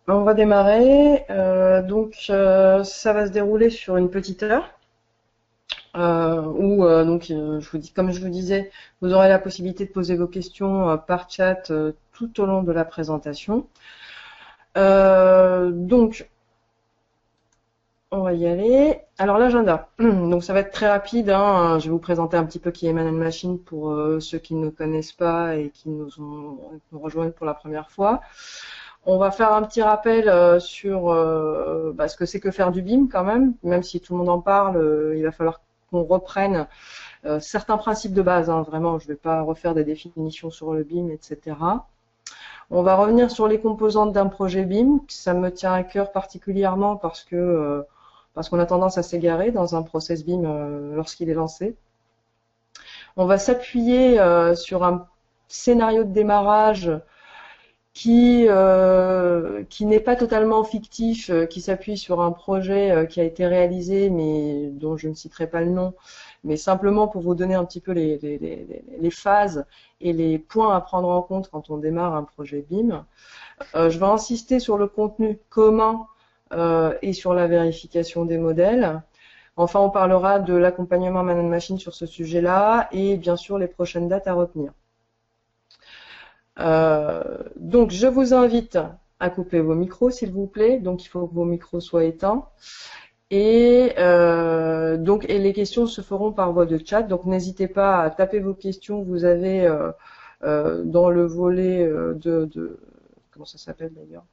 On va démarrer. Ça va se dérouler sur une petite heure. Comme je vous disais, vous aurez la possibilité de poser vos questions par chat tout au long de la présentation. Donc, on va y aller. Alors, l'agenda. Donc, ça va être très rapide, hein. Je vais vous présenter un petit peu qui est Man Machine pour ceux qui ne connaissent pas et qui nous rejoignent pour la première fois. On va faire un petit rappel sur ce que c'est que faire du BIM quand même si tout le monde en parle, il va falloir qu'on reprenne certains principes de base, hein, vraiment, je ne vais pas refaire des définitions sur le BIM, etc. On va revenir sur les composantes d'un projet BIM, ça me tient à cœur particulièrement parce qu'on a tendance à s'égarer dans un process BIM lorsqu'il est lancé. On va s'appuyer sur un scénario de démarrage qui n'est pas totalement fictif, qui s'appuie sur un projet qui a été réalisé, mais dont je ne citerai pas le nom, mais simplement pour vous donner un petit peu les phases et les points à prendre en compte quand on démarre un projet BIM. Je vais insister sur le contenu commun et sur la vérification des modèles. Enfin, on parlera de l'accompagnement Man Machine sur ce sujet-là et bien sûr les prochaines dates à retenir. Donc, je vous invite à couper vos micros, s'il vous plaît. Donc, il faut que vos micros soient éteints. Et les questions se feront par voie de chat. Donc, n'hésitez pas à taper vos questions. Vous avez dans le volet comment ça s'appelle d'ailleurs,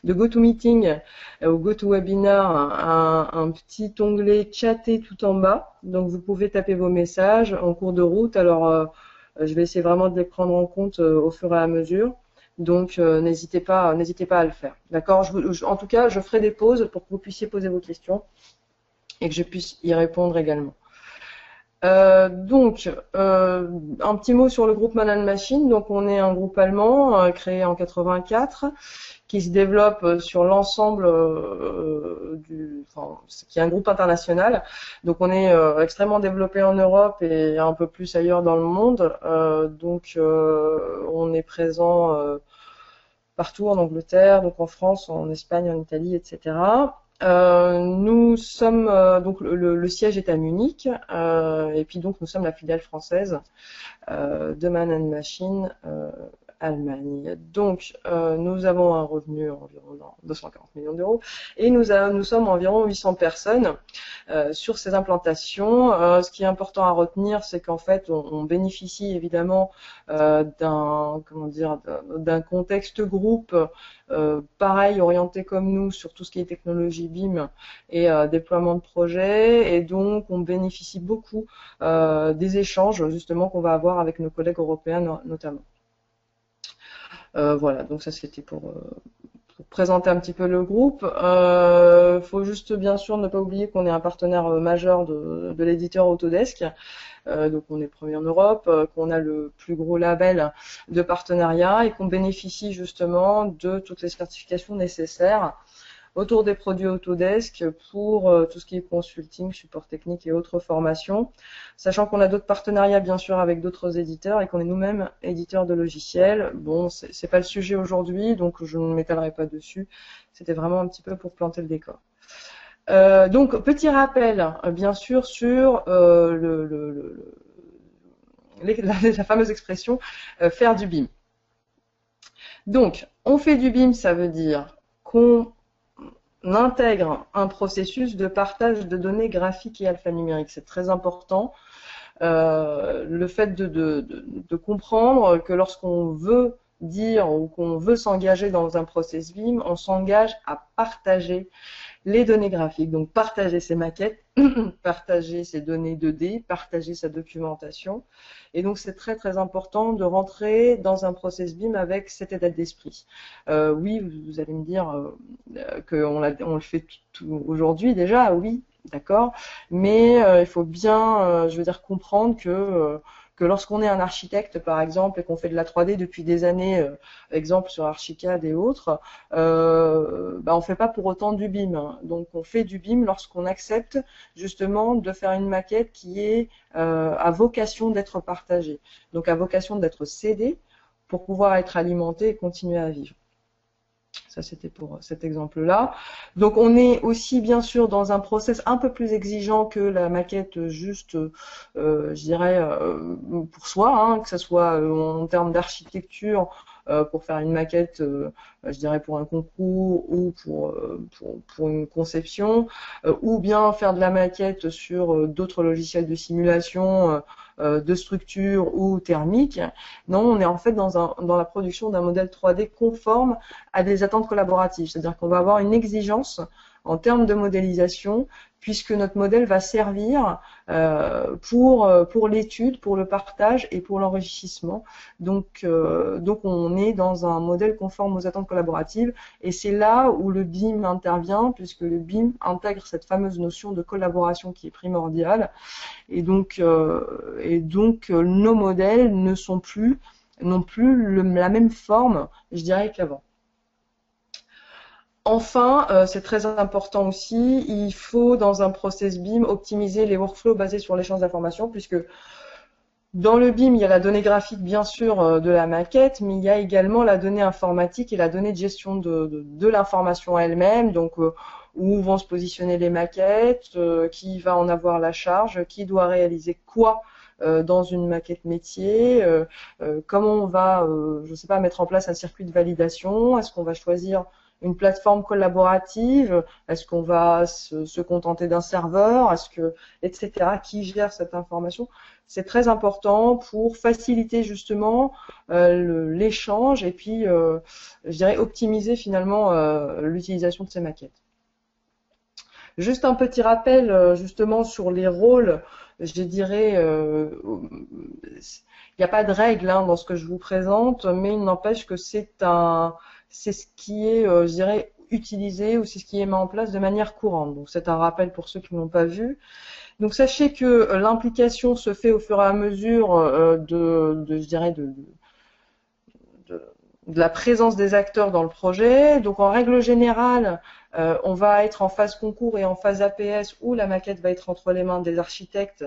de GoToMeeting ou GoToWebinar un petit onglet chatter tout en bas. Donc, vous pouvez taper vos messages en cours de route. Alors, je vais essayer vraiment de les prendre en compte au fur et à mesure. Donc, n'hésitez pas à le faire. D'accord. En tout cas, je ferai des pauses pour que vous puissiez poser vos questions et que je puisse y répondre également. Un petit mot sur le groupe Man Machine. Donc, on est un groupe allemand créé en 84 qui se développe sur l'ensemble qui est un groupe international. Donc, on est extrêmement développé en Europe et un peu plus ailleurs dans le monde. On est présent partout en Angleterre, donc en France, en Espagne, en Italie, etc. Nous sommes donc le siège est à Munich et puis donc nous sommes la filiale française de Man Machine Allemagne. Donc nous avons un revenu environ 240 millions d'euros et nous sommes environ 800 personnes sur ces implantations. Ce qui est important à retenir, c'est qu'en fait on bénéficie évidemment d'un contexte groupe pareil, orienté comme nous sur tout ce qui est technologie BIM et déploiement de projets. Et donc, on bénéficie beaucoup des échanges justement qu'on va avoir avec nos collègues européens notamment. Voilà, donc ça c'était pour présenter un petit peu le groupe. Faut juste bien sûr ne pas oublier qu'on est un partenaire majeur de l'éditeur Autodesk. Donc on est premier en Europe, qu'on a le plus gros label de partenariat et qu'on bénéficie justement de toutes les certifications nécessaires autour des produits Autodesk pour tout ce qui est consulting, support technique et autres formations, sachant qu'on a d'autres partenariats bien sûr avec d'autres éditeurs et qu'on est nous-mêmes éditeurs de logiciels. Bon, c'est pas le sujet aujourd'hui, donc je ne m'étalerai pas dessus. C'était vraiment un petit peu pour planter le décor. Donc, petit rappel, bien sûr, sur la fameuse expression faire du BIM. Donc, on fait du BIM, ça veut dire qu'on intègre un processus de partage de données graphiques et alphanumériques. C'est très important. Le fait de comprendre que lorsqu'on veut dire ou qu'on veut s'engager dans un process BIM, on s'engage à partager les données graphiques, donc partager ses maquettes, partager ses données 2D, partager sa documentation. Et donc c'est très très important de rentrer dans un process BIM avec cet état d'esprit. Oui, vous allez me dire qu'on le fait tout aujourd'hui déjà, oui, d'accord, mais il faut bien, je veux dire, comprendre que lorsqu'on est un architecte, par exemple, et qu'on fait de la 3D depuis des années, exemple sur Archicad et autres, on fait pas pour autant du BIM. Hein. Donc, on fait du BIM lorsqu'on accepte justement de faire une maquette qui est à vocation d'être partagée, donc à vocation d'être cédée pour pouvoir être alimentée et continuer à vivre. Ça, c'était pour cet exemple-là. Donc, on est aussi, bien sûr, dans un process un peu plus exigeant que la maquette juste, je dirais, pour soi, hein, que ce soit en termes d'architecture, pour faire une maquette, je dirais, pour un concours ou pour une conception, ou bien faire de la maquette sur d'autres logiciels de simulation, de structure ou thermique. Non, on est en fait dans la production d'un modèle 3D conforme à des attentes collaboratives. C'est-à-dire qu'on va avoir une exigence en termes de modélisation, puisque notre modèle va servir pour l'étude, pour le partage et pour l'enrichissement. Donc on est dans un modèle conforme aux attentes collaboratives, et c'est là où le BIM intervient, puisque le BIM intègre cette fameuse notion de collaboration qui est primordiale, et donc nos modèles n'ont plus la même forme, je dirais, qu'avant. Enfin, c'est très important aussi, il faut dans un process BIM optimiser les workflows basés sur l'échange d'informations, puisque dans le BIM, il y a la donnée graphique bien sûr de la maquette, mais il y a également la donnée informatique et la donnée de gestion de l'information elle-même, donc où vont se positionner les maquettes, qui va en avoir la charge, qui doit réaliser quoi dans une maquette métier, comment on va, je ne sais pas, mettre en place un circuit de validation, est-ce qu'on va choisir une plateforme collaborative, est-ce qu'on va se contenter d'un serveur, etc., qui gère cette information. C'est très important pour faciliter justement l'échange et puis, je dirais, optimiser finalement l'utilisation de ces maquettes. Juste un petit rappel justement sur les rôles, je dirais, il n'y a pas de règle hein, dans ce que je vous présente, mais il n'empêche que c'est ce qui est, je dirais, utilisé ou c'est ce qui est mis en place de manière courante. Donc c'est un rappel pour ceux qui ne l'ont pas vu. Donc sachez que l'implication se fait au fur et à mesure je dirais, de la présence des acteurs dans le projet. Donc en règle générale, on va être en phase concours et en phase APS où la maquette va être entre les mains des architectes.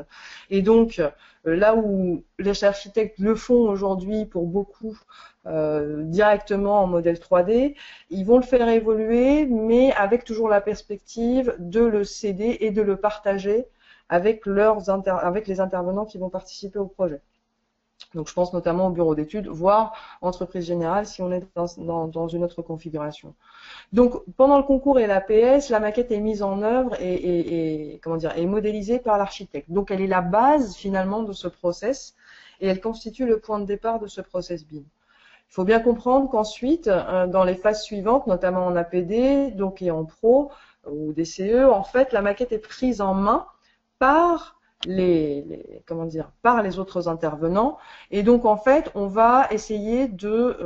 Et donc là où les architectes le font aujourd'hui pour beaucoup directement en modèle 3D, ils vont le faire évoluer, mais avec toujours la perspective de le céder et de le partager avec les intervenants qui vont participer au projet. Donc je pense notamment au bureau d'études, voire entreprise générale si on est dans une autre configuration. Donc pendant le concours et l'APS, la maquette est mise en œuvre et comment dire, est modélisée par l'architecte. Donc elle est la base finalement de ce process et elle constitue le point de départ de ce process BIM. Il faut bien comprendre qu'ensuite, dans les phases suivantes, notamment en APD, donc et en Pro ou DCE, en fait, la maquette est prise en main par par les autres intervenants. Et donc, en fait, on va essayer de,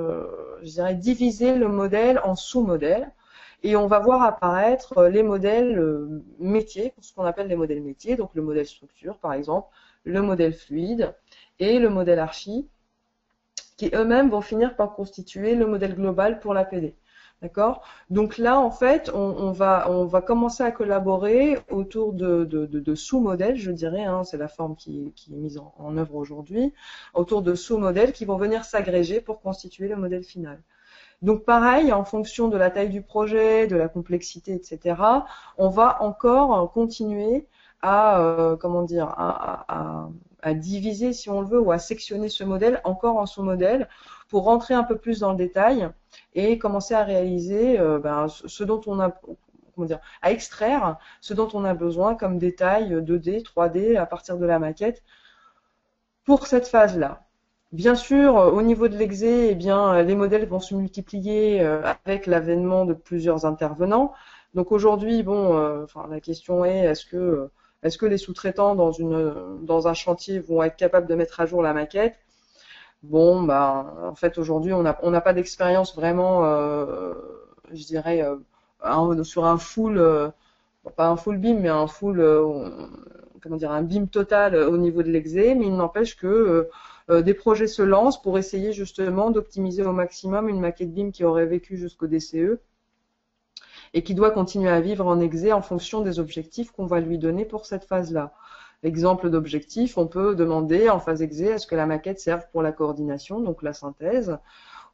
je dirais, diviser le modèle en sous-modèles. Et on va voir apparaître les modèles métiers, ce qu'on appelle les modèles métiers, donc le modèle structure, par exemple, le modèle fluide et le modèle archi, qui eux-mêmes vont finir par constituer le modèle global pour l'APD. D'accord? Donc là, en fait, on va commencer à collaborer autour de sous-modèles, je dirais, hein, c'est la forme qui est mise en œuvre aujourd'hui, autour de sous-modèles qui vont venir s'agréger pour constituer le modèle final. Donc pareil, en fonction de la taille du projet, de la complexité, etc., on va encore continuer à, à diviser, si on le veut, ou à sectionner ce modèle encore en sous-modèles pour rentrer un peu plus dans le détail et commencer à réaliser ce dont on a, à extraire ce dont on a besoin comme détail 2D, 3D à partir de la maquette pour cette phase-là. Bien sûr, au niveau de l'exé, eh bien, les modèles vont se multiplier avec l'avènement de plusieurs intervenants. Donc aujourd'hui, bon, la question est est-ce que les sous-traitants dans un chantier vont être capables de mettre à jour la maquette? Bon, en fait, aujourd'hui, on n'a pas d'expérience vraiment, je dirais, sur un full, pas un full BIM, mais un full, un BIM total au niveau de l'exé, mais il n'empêche que des projets se lancent pour essayer justement d'optimiser au maximum une maquette BIM qui aurait vécu jusqu'au DCE et qui doit continuer à vivre en exé en fonction des objectifs qu'on va lui donner pour cette phase-là. Exemple d'objectif, on peut demander en phase exé, est-ce que la maquette serve pour la coordination, donc la synthèse,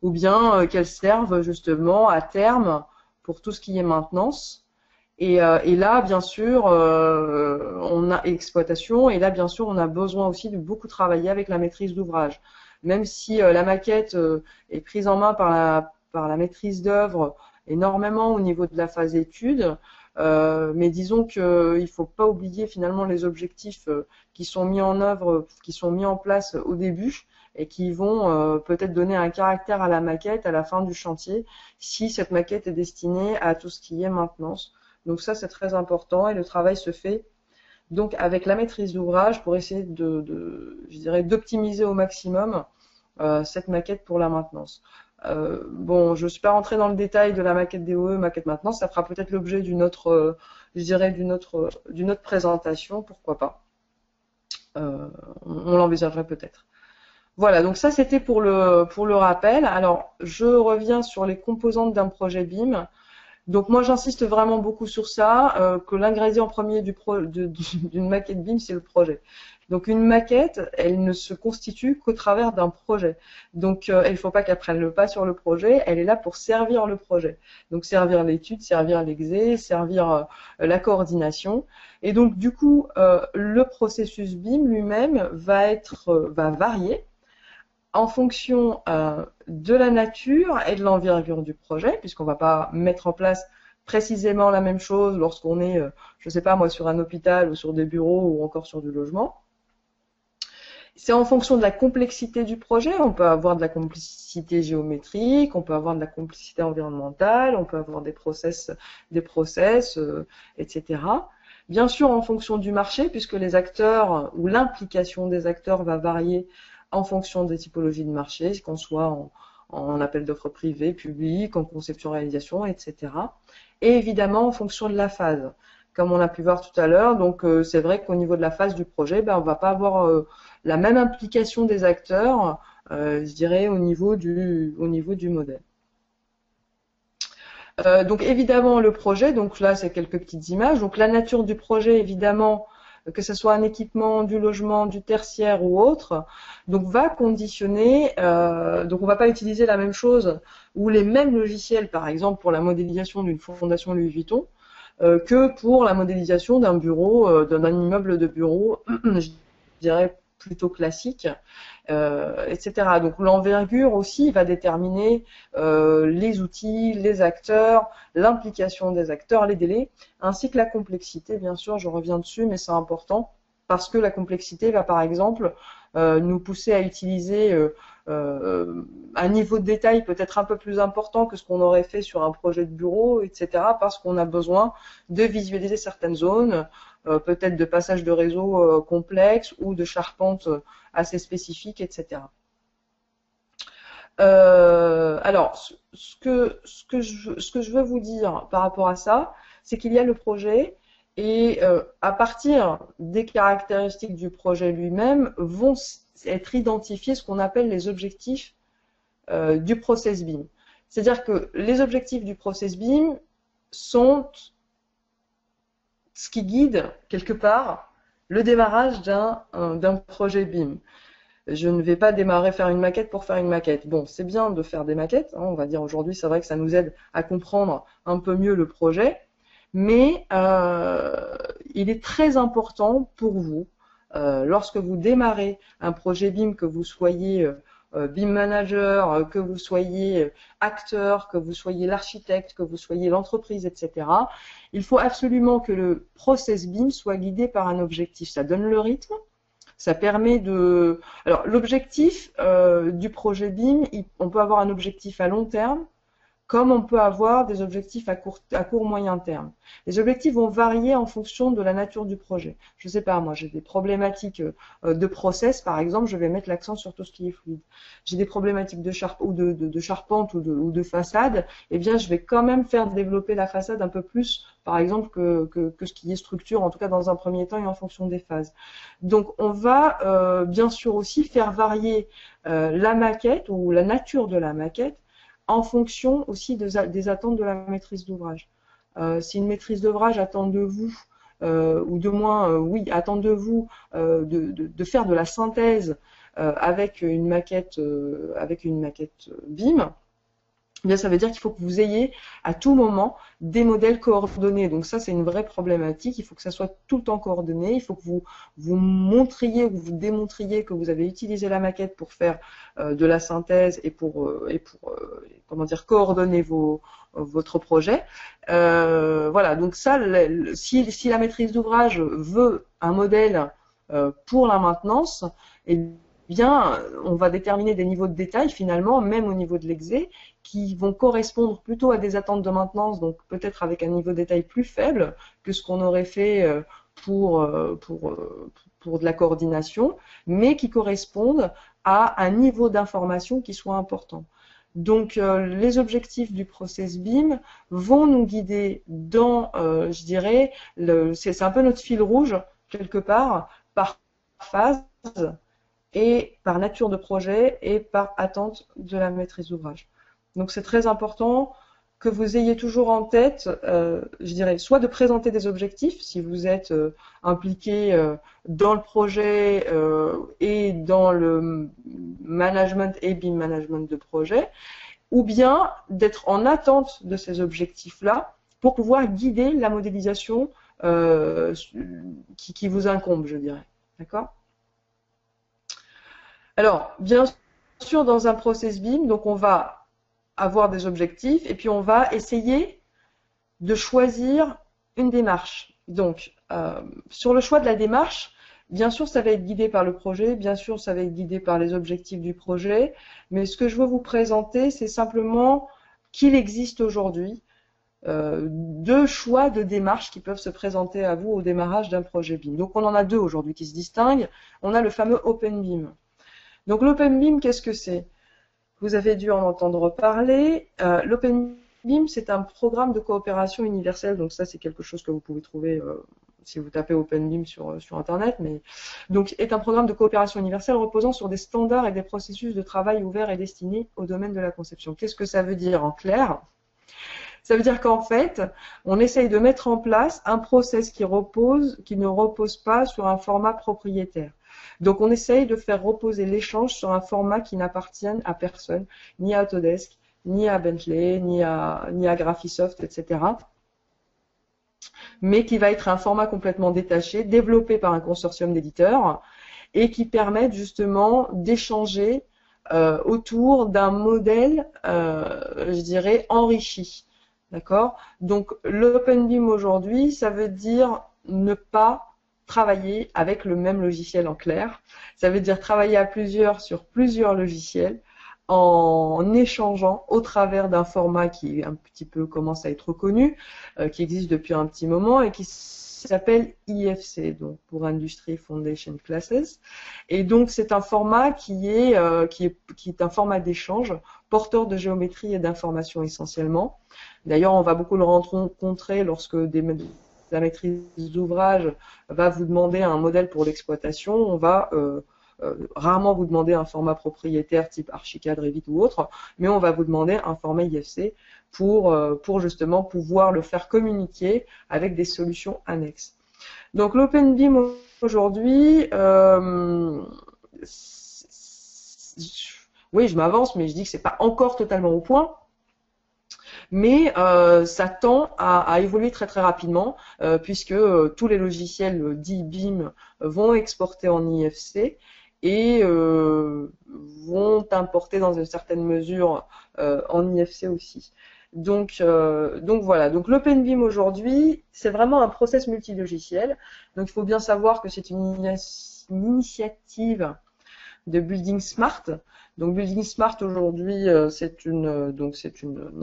ou bien qu'elles servent justement à terme pour tout ce qui est maintenance. Et là, bien sûr, on a exploitation, et là, bien sûr, on a besoin aussi de beaucoup travailler avec la maîtrise d'ouvrage. Même si la maquette est prise en main par la maîtrise d'œuvre énormément au niveau de la phase étude, mais disons qu'il ne faut pas oublier finalement les objectifs qui sont mis en œuvre, qui sont mis en place au début, et qui vont peut-être donner un caractère à la maquette à la fin du chantier, si cette maquette est destinée à tout ce qui est maintenance. Donc ça, c'est très important, et le travail se fait donc avec la maîtrise d'ouvrage pour essayer je dirais, d'optimiser au maximum cette maquette pour la maintenance. Bon, je ne suis pas rentrée dans le détail de la maquette DOE, maquette maintenance, ça fera peut-être l'objet d'une autre, je dirais, d'une autre présentation, pourquoi pas. On l'envisagerait peut-être. Voilà, donc ça c'était pour le rappel. Alors, je reviens sur les composantes d'un projet BIM. Donc moi j'insiste vraiment beaucoup sur ça, que l'ingrédient premier d'une maquette BIM, c'est le projet. Donc une maquette, elle ne se constitue qu'au travers d'un projet. Donc il ne faut pas qu'elle prenne le pas sur le projet, elle est là pour servir le projet. Donc servir l'étude, servir l'exé, servir la coordination. Et donc du coup, le processus BIM lui-même va varier en fonction de la nature et de l'envergure du projet, puisqu'on ne va pas mettre en place précisément la même chose lorsqu'on est, je ne sais pas moi, sur un hôpital ou sur des bureaux ou encore sur du logement. C'est en fonction de la complexité du projet. On peut avoir de la complexité géométrique, on peut avoir de la complexité environnementale, on peut avoir des process, etc. Bien sûr, en fonction du marché, puisque les acteurs ou l'implication des acteurs va varier en fonction des typologies de marché, qu'on soit en appel d'offres privé, public, en conception-réalisation, etc. Et évidemment en fonction de la phase, comme on a pu voir tout à l'heure. Donc c'est vrai qu'au niveau de la phase du projet, on va pas avoir la même implication des acteurs, je dirais, au niveau du modèle. Donc évidemment le projet, donc là c'est quelques petites images. Donc la nature du projet, évidemment, que ce soit un équipement, du logement, du tertiaire ou autre, donc va conditionner, donc on va pas utiliser la même chose ou les mêmes logiciels, par exemple pour la modélisation d'une fondation Louis Vuitton, que pour la modélisation d'un bureau, d'un immeuble de bureau, je dirais plutôt classique, etc. Donc l'envergure aussi va déterminer les outils, les acteurs, l'implication des acteurs, les délais, ainsi que la complexité, bien sûr, je reviens dessus, mais c'est important, parce que la complexité va par exemple nous pousser à utiliser un niveau de détail peut-être un peu plus important que ce qu'on aurait fait sur un projet de bureau, etc., parce qu'on a besoin de visualiser certaines zones, peut-être de passages de réseau complexes ou de charpentes assez spécifiques, etc. Alors, ce que je veux vous dire par rapport à ça, c'est qu'il y a le projet, et à partir des caractéristiques du projet lui-même vont être identifiés ce qu'on appelle les objectifs du process BIM. C'est-à-dire que les objectifs du process BIM sont ce qui guide quelque part le démarrage d'un projet BIM. Je ne vais pas faire une maquette pour faire une maquette. Bon, c'est bien de faire des maquettes, hein, on va dire aujourd'hui, c'est vrai que ça nous aide à comprendre un peu mieux le projet, mais il est très important pour vous, lorsque vous démarrez un projet BIM, que vous soyez BIM manager, que vous soyez acteur, que vous soyez l'architecte, que vous soyez l'entreprise, etc. Il faut absolument que le process BIM soit guidé par un objectif. Ça donne le rythme, ça permet de... Alors l'objectif du projet BIM, on peut avoir un objectif à long terme, comme on peut avoir des objectifs à court moyen terme. Les objectifs vont varier en fonction de la nature du projet. Je ne sais pas, moi j'ai des problématiques de process, par exemple, je vais mettre l'accent sur tout ce qui est fluide. J'ai des problématiques de charpente ou de façade, eh bien je vais quand même faire développer la façade un peu plus, par exemple, que ce qui est structure, en tout cas dans un premier temps et en fonction des phases. Donc on va bien sûr aussi faire varier la maquette ou la nature de la maquette en fonction aussi des attentes de la maîtrise d'ouvrage. Si une maîtrise d'ouvrage attend de vous, ou de moins, oui, attend de vous de faire de la synthèse avec une maquette BIM, eh bien, ça veut dire qu'il faut que vous ayez à tout moment des modèles coordonnés. Donc ça, c'est une vraie problématique. Il faut que ça soit tout le temps coordonné. Il faut que vous montriez ou vous démontriez que vous avez utilisé la maquette pour faire de la synthèse et pour comment dire, coordonner votre projet. Voilà, donc ça, si la maîtrise d'ouvrage veut un modèle pour la maintenance, eh bien, on va déterminer des niveaux de détail finalement, même au niveau de l'exé, qui vont correspondre plutôt à des attentes de maintenance, donc peut-être avec un niveau de détail plus faible que ce qu'on aurait fait pour de la coordination, mais qui correspondent à un niveau d'information qui soit important. Donc les objectifs du process BIM vont nous guider dans, je dirais, c'est un peu notre fil rouge quelque part, par phase et par nature de projet et par attente de la maîtrise d'ouvrage. Donc c'est très important que vous ayez toujours en tête, je dirais, soit de présenter des objectifs si vous êtes impliqué dans le projet et dans le management et BIM management de projet, ou bien d'être en attente de ces objectifs-là pour pouvoir guider la modélisation qui vous incombe, je dirais. D'accord ? Alors, bien sûr, dans un process BIM, donc on va avoir des objectifs et puis on va essayer de choisir une démarche. Donc, sur le choix de la démarche, bien sûr, ça va être guidé par le projet, bien sûr, ça va être guidé par les objectifs du projet, mais ce que je veux vous présenter, c'est simplement qu'il existe aujourd'hui deux choix de démarches qui peuvent se présenter à vous au démarrage d'un projet BIM. Donc, on en a deux aujourd'hui qui se distinguent. On a le fameux Open BIM. Donc, l'Open BIM, qu'est-ce que c'est ? Vous avez dû en entendre parler. L'Open BIM, c'est un programme de coopération universelle. Donc ça, c'est quelque chose que vous pouvez trouver si vous tapez Open BIM sur Internet. Mais donc, est un programme de coopération universelle reposant sur des standards et des processus de travail ouverts et destinés au domaine de la conception. Qu'est-ce que ça veut dire en clair ? Ça veut dire qu'en fait, on essaye de mettre en place un process qui ne repose pas sur un format propriétaire. Donc, on essaye de faire reposer l'échange sur un format qui n'appartienne à personne, ni à Autodesk, ni à Bentley, ni à Graphisoft, etc. Mais qui va être un format complètement détaché, développé par un consortium d'éditeurs et qui permet justement d'échanger autour d'un modèle, je dirais, enrichi. D'accord ? Donc, l'Open BIM aujourd'hui, ça veut dire ne pas travailler avec le même logiciel en clair. Ça veut dire travailler à plusieurs sur plusieurs logiciels en échangeant au travers d'un format qui un petit peu commence à être connu, qui existe depuis un petit moment et qui s'appelle IFC, donc pour Industry Foundation Classes. Et donc c'est un format qui est un format d'échange, porteur de géométrie et d'information essentiellement. D'ailleurs, on va beaucoup le rencontrer lorsque la maîtrise d'ouvrage va vous demander un modèle pour l'exploitation. On va rarement vous demander un format propriétaire type Archicad, Revit ou autre, mais on va vous demander un format IFC pour justement pouvoir le faire communiquer avec des solutions annexes. Donc l'Open BIM aujourd'hui, oui, je m'avance, mais je dis que c'est pas encore totalement au point. Mais ça tend à évoluer très très rapidement puisque tous les logiciels dits BIM vont exporter en IFC et vont importer dans une certaine mesure en IFC aussi. Donc voilà, donc l'Open BIM aujourd'hui, c'est vraiment un process multilogiciel. Donc il faut bien savoir que c'est une initiative de Building Smart. Donc Building Smart aujourd'hui, c'est une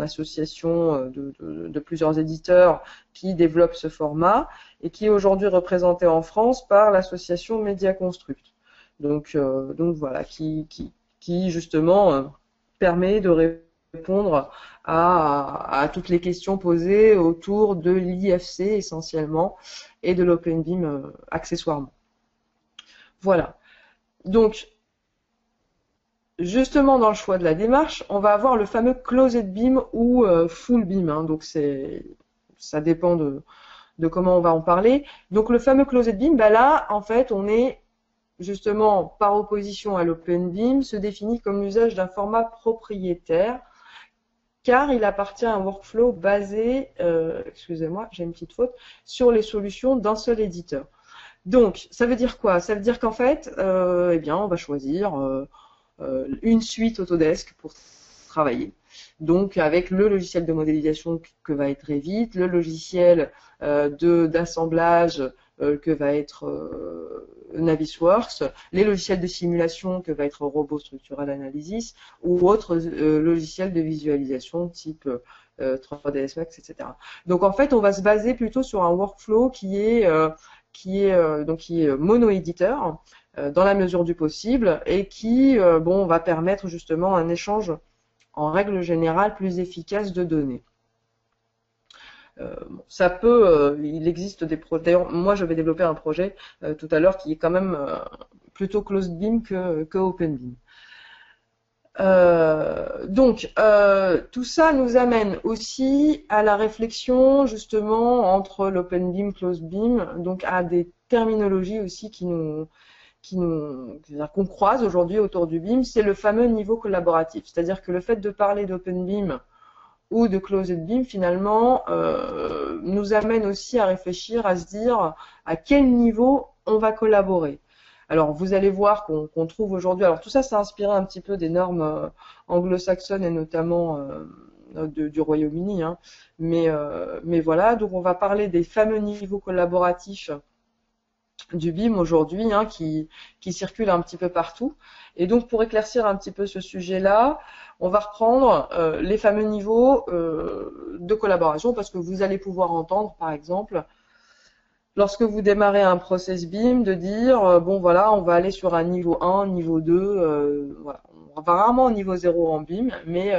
association de plusieurs éditeurs qui développent ce format et qui est aujourd'hui représentée en France par l'association Media Construct. Donc voilà, qui justement permet de répondre à toutes les questions posées autour de l'IFC essentiellement et de l'Open BIM accessoirement. Voilà. Donc justement, dans le choix de la démarche, on va avoir le fameux Closed BIM ou Full BIM. Hein, donc, ça dépend de comment on va en parler. Donc, le fameux Closed BIM, bah là, en fait, on est justement, par opposition à l'OpenBIM, se définit comme l'usage d'un format propriétaire, car il appartient à un workflow basé, excusez-moi, j'ai une petite faute, sur les solutions d'un seul éditeur. Donc, ça veut dire quoi? Ça veut dire qu'en fait, eh bien, on va choisir une suite Autodesk pour travailler. Donc, avec le logiciel de modélisation que va être Revit, le logiciel d'assemblage que va être Navisworks, les logiciels de simulation que va être Robot Structural Analysis ou autres logiciels de visualisation type 3ds Max, etc. Donc en fait, on va se baser plutôt sur un workflow qui est mono-éditeur dans la mesure du possible et qui va permettre justement un échange en règle générale plus efficace de données. Ça peut, il existe des projets. D'ailleurs, moi, je vais développer un projet tout à l'heure qui est quand même plutôt closed BIM que open BIM. Tout ça nous amène aussi à la réflexion justement entre l'open BIM, closed BIM, donc à des terminologies aussi qu'on croise aujourd'hui autour du BIM, c'est le fameux niveau collaboratif. C'est-à-dire que le fait de parler d'open BIM ou de closed BIM, finalement, nous amène aussi à réfléchir, à se dire à quel niveau on va collaborer. Alors, vous allez voir qu'on trouve aujourd'hui, alors tout ça, ça a inspiré un petit peu des normes anglo-saxonnes et notamment du Royaume-Uni, hein. Mais voilà, donc on va parler des fameux niveaux collaboratifs du BIM aujourd'hui, hein, qui circulent un petit peu partout. Et donc, pour éclaircir un petit peu ce sujet-là, on va reprendre les fameux niveaux de collaboration, parce que vous allez pouvoir entendre, par exemple, lorsque vous démarrez un process BIM, de dire, bon voilà, on va aller sur un niveau 1, niveau 2, voilà. On va rarement au niveau 0 en BIM, mais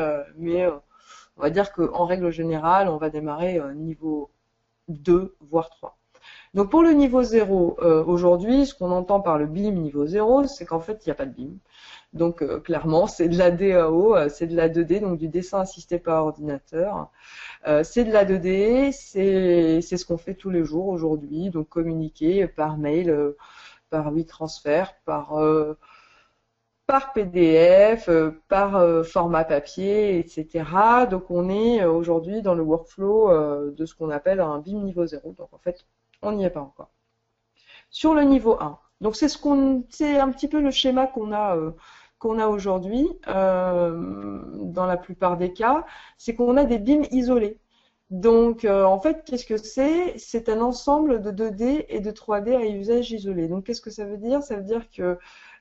on va dire qu'en règle générale, on va démarrer niveau 2, voire 3. Donc pour le niveau 0, aujourd'hui, ce qu'on entend par le BIM niveau 0, c'est qu'en fait, il n'y a pas de BIM. Donc clairement, c'est de la DAO, c'est de la 2D, donc du dessin assisté par ordinateur. C'est de la 2D, c'est ce qu'on fait tous les jours aujourd'hui, donc communiquer par mail, par WeTransfer, par PDF, par format papier, etc. Donc on est aujourd'hui dans le workflow de ce qu'on appelle un BIM niveau 0. Donc en fait, on n'y est pas encore. Sur le niveau 1, donc c'est un petit peu le schéma qu'on a aujourd'hui dans la plupart des cas, c'est qu'on a des BIM isolés. Donc en fait, qu'est-ce que c'est? C'est un ensemble de 2D et de 3D à usage isolé. Donc qu'est-ce que ça veut dire? Ça veut dire que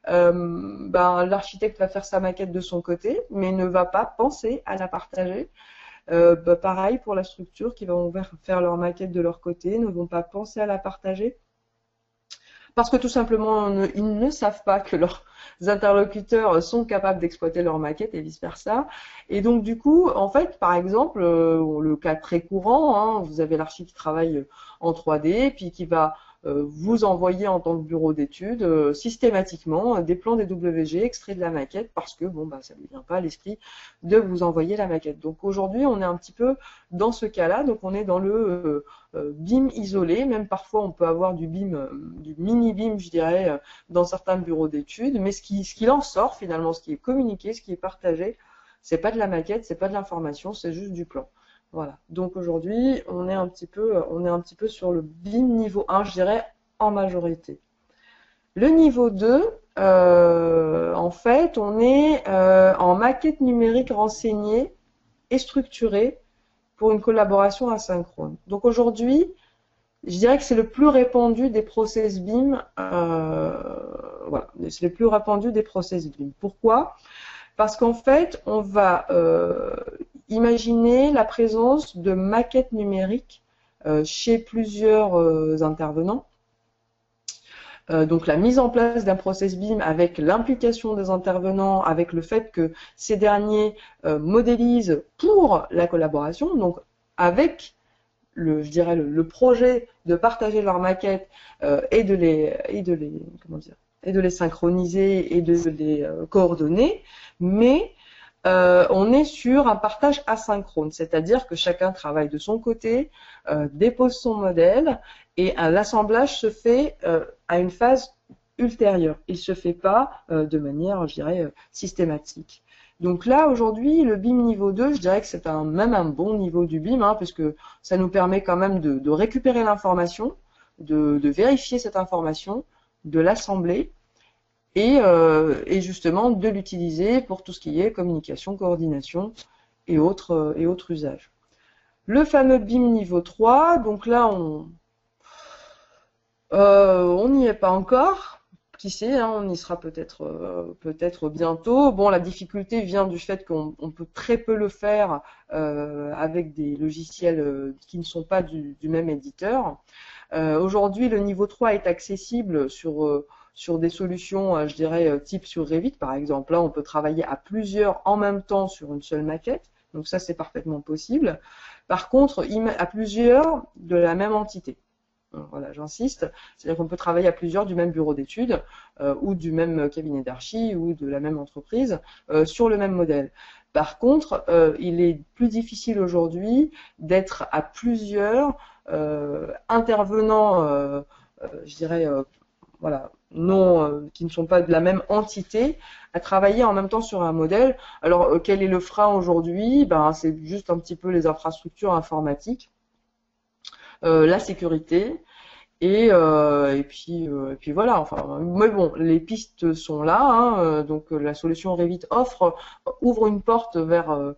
l'architecte va faire sa maquette de son côté, mais ne va pas penser à la partager. Pareil pour la structure, qui vont faire leur maquette de leur côté, ne vont pas penser à la partager. Parce que tout simplement, ils ne savent pas que leurs interlocuteurs sont capables d'exploiter leur maquette et vice-versa. Et donc, du coup, en fait, par exemple, le cas très courant, hein, vous avez l'archi qui travaille en 3D, puis qui va vous envoyer en tant que bureau d'études systématiquement des plans des WG extraits de la maquette parce que ça ne lui vient pas à l'esprit de vous envoyer la maquette. Donc aujourd'hui, on est un petit peu dans ce cas-là, donc on est dans le BIM isolé, même parfois on peut avoir du BIM, du mini BIM, je dirais, dans certains bureaux d'études, mais ce qu'il en sort finalement, ce qui est communiqué, ce qui est partagé, c'est pas de la maquette, c'est pas de l'information, c'est juste du plan. Voilà. Donc aujourd'hui, on est un petit peu sur le BIM niveau 1, je dirais, en majorité. Le niveau 2, en fait, on est en maquette numérique renseignée et structurée pour une collaboration asynchrone. Donc aujourd'hui, je dirais que c'est le plus répandu des process BIM. Voilà, c'est le plus répandu des process BIM. Pourquoi? Parce qu'en fait, on va imaginer la présence de maquettes numériques chez plusieurs intervenants. Donc la mise en place d'un process BIM avec l'implication des intervenants, avec le fait que ces derniers modélisent pour la collaboration, donc avec je dirais le projet de partager leurs maquettes et de les synchroniser et de les coordonner, mais on est sur un partage asynchrone, c'est-à-dire que chacun travaille de son côté, dépose son modèle et l'assemblage se fait à une phase ultérieur. Il ne se fait pas de manière, je dirais, systématique. Donc là, aujourd'hui, le BIM niveau 2, je dirais que c'est même un bon niveau du BIM, hein, parce que ça nous permet quand même de récupérer l'information, de vérifier cette information, de l'assembler et justement de l'utiliser pour tout ce qui est communication, coordination et autres usages. Le fameux BIM niveau 3, donc là on n'y est pas encore. Qui sait, hein, on y sera peut-être bientôt. Bon, la difficulté vient du fait qu'on peut très peu le faire avec des logiciels qui ne sont pas du même éditeur. Aujourd'hui, le niveau 3 est accessible sur des solutions, je dirais, type sur Revit, par exemple. Là, on peut travailler à plusieurs en même temps sur une seule maquette. Donc ça, c'est parfaitement possible. Par contre, à plusieurs de la même entité. Voilà, j'insiste. C'est-à-dire qu'on peut travailler à plusieurs du même bureau d'études ou du même cabinet d'archi ou de la même entreprise sur le même modèle. Par contre, il est plus difficile aujourd'hui d'être à plusieurs intervenants, je dirais, voilà, qui ne sont pas de la même entité, à travailler en même temps sur un modèle. Alors, quel est le frein aujourd'hui? Ben, c'est juste un petit peu les infrastructures informatiques. La sécurité et puis voilà. Enfin, mais bon, les pistes sont là. Hein, donc la solution Revit ouvre une porte vers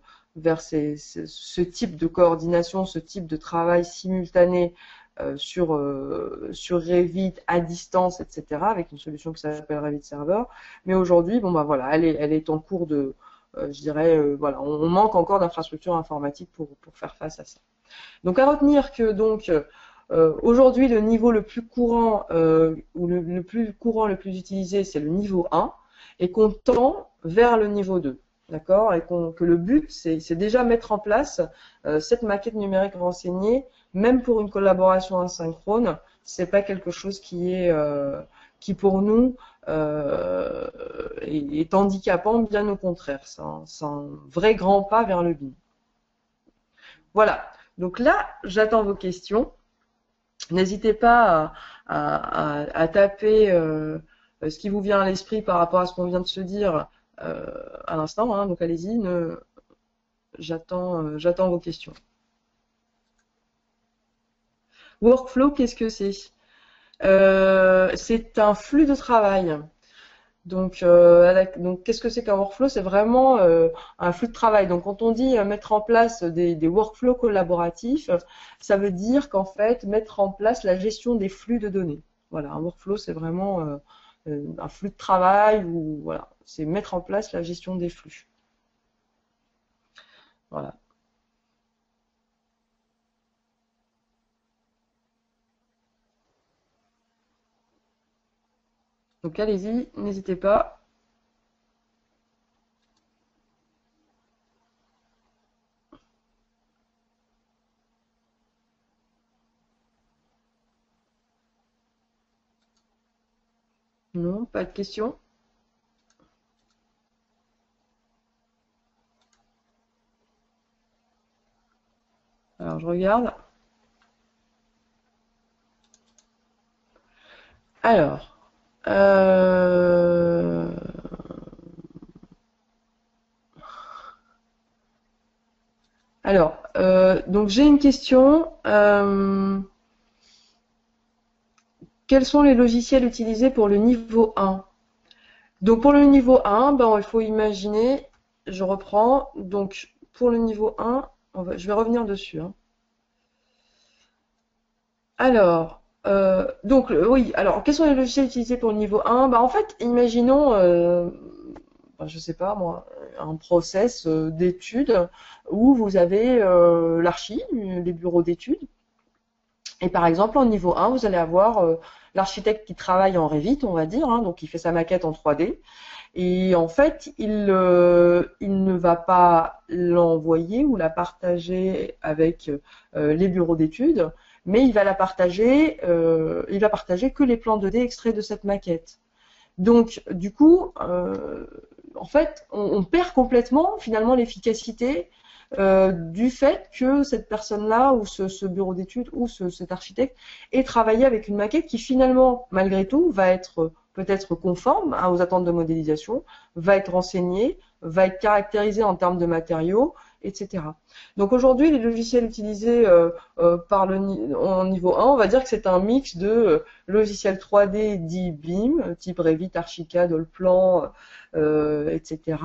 ce type de coordination, ce type de travail simultané sur Revit à distance, etc. Avec une solution qui s'appelle Revit Server. Mais aujourd'hui, bon bah voilà, elle est en cours de je dirais, voilà, on manque encore d'infrastructures informatiques pour faire face à ça. Donc à retenir que donc aujourd'hui le niveau le plus courant ou le plus courant, le plus utilisé, c'est le niveau 1 et qu'on tend vers le niveau 2. D'accord? Et que le but, c'est déjà mettre en place cette maquette numérique renseignée, même pour une collaboration asynchrone, c'est pas quelque chose qui pour nous est handicapant, bien au contraire. C'est un vrai grand pas vers le BIM. Voilà. Donc là, j'attends vos questions. N'hésitez pas à taper ce qui vous vient à l'esprit par rapport à ce qu'on vient de se dire à l'instant. Hein. Donc allez-y, j'attends vos questions. Workflow, qu'est-ce que c'est? C'est un flux de travail. Donc qu'est-ce que c'est qu'un workflow? C'est vraiment un flux de travail. Donc, quand on dit mettre en place des workflows collaboratifs, ça veut dire qu'en fait, mettre en place la gestion des flux de données. Voilà, un workflow, c'est vraiment un flux de travail ou voilà, c'est mettre en place la gestion des flux. Voilà. Donc, allez-y, n'hésitez pas. Non, pas de questions? Alors, je regarde. Alors, donc j'ai une question. Quels sont les logiciels utilisés pour le niveau 1? Donc pour le niveau 1, ben, il faut imaginer, je reprends, donc pour le niveau 1, je vais revenir dessus. Hein. Alors, donc oui, alors quels sont les logiciels utilisés pour le niveau 1? Ben, en fait, imaginons, ben, je sais pas moi, un process d'études où vous avez l'archi, les bureaux d'études. Et par exemple, en niveau 1, vous allez avoir l'architecte qui travaille en Revit, on va dire, hein, donc il fait sa maquette en 3D. Et en fait, il ne va pas l'envoyer ou la partager avec les bureaux d'études, mais il va partager que les plans 2D extraits de cette maquette. Donc, du coup, en fait, on perd complètement finalement l'efficacité du fait que cette personne-là ou ce bureau d'études ou cet architecte ait travaillé avec une maquette qui finalement, malgré tout, va être peut être conforme aux attentes de modélisation, va être renseigné, va être caractérisé en termes de matériaux, etc. Donc aujourd'hui, les logiciels utilisés en niveau 1, on va dire que c'est un mix de logiciels 3D dits BIM, type Revit, Archicad, Allplan, etc.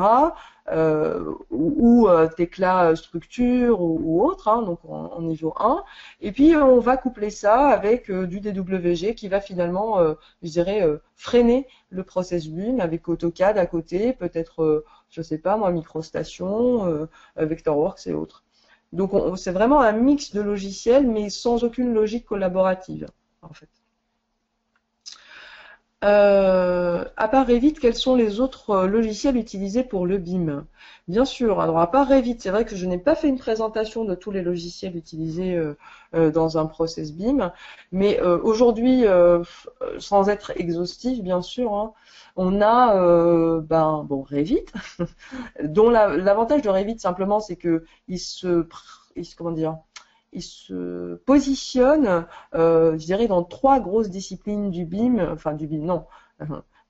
Ou Tekla Structure ou autre, hein, donc en niveau 1. Et puis on va coupler ça avec du DWG qui va finalement, je dirais, freiner le process BIM avec AutoCAD à côté, peut-être, je sais pas moi, MicroStation, Vectorworks et autres. Donc c'est vraiment un mix de logiciels, mais sans aucune logique collaborative, en fait. À part Revit, quels sont les autres logiciels utilisés pour le BIM? Bien sûr, alors à part Revit, c'est vrai que je n'ai pas fait une présentation de tous les logiciels utilisés dans un process BIM, mais aujourd'hui, sans être exhaustif, bien sûr, hein, on a bon, Revit, dont l'avantage de Revit simplement, c'est que comment dire, il se positionne, je dirais, dans trois grosses disciplines du BIM, enfin du BIM, non,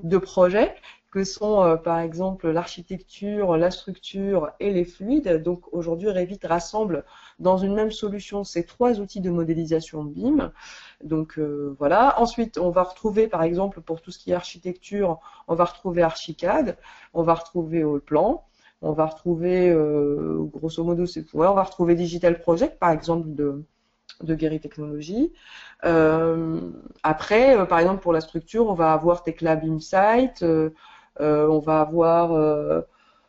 de projets, que sont par exemple l'architecture, la structure et les fluides. Donc aujourd'hui, Revit rassemble dans une même solution ces trois outils de modélisation BIM. Donc voilà. Ensuite, on va retrouver, par exemple, pour tout ce qui est architecture, on va retrouver Archicad, on va retrouver Allplan. On va retrouver, grosso modo, on va retrouver Digital Project, par exemple, de Guéry Technologies. Après, par exemple, pour la structure, on va avoir Tekla BIMsite, on va avoir,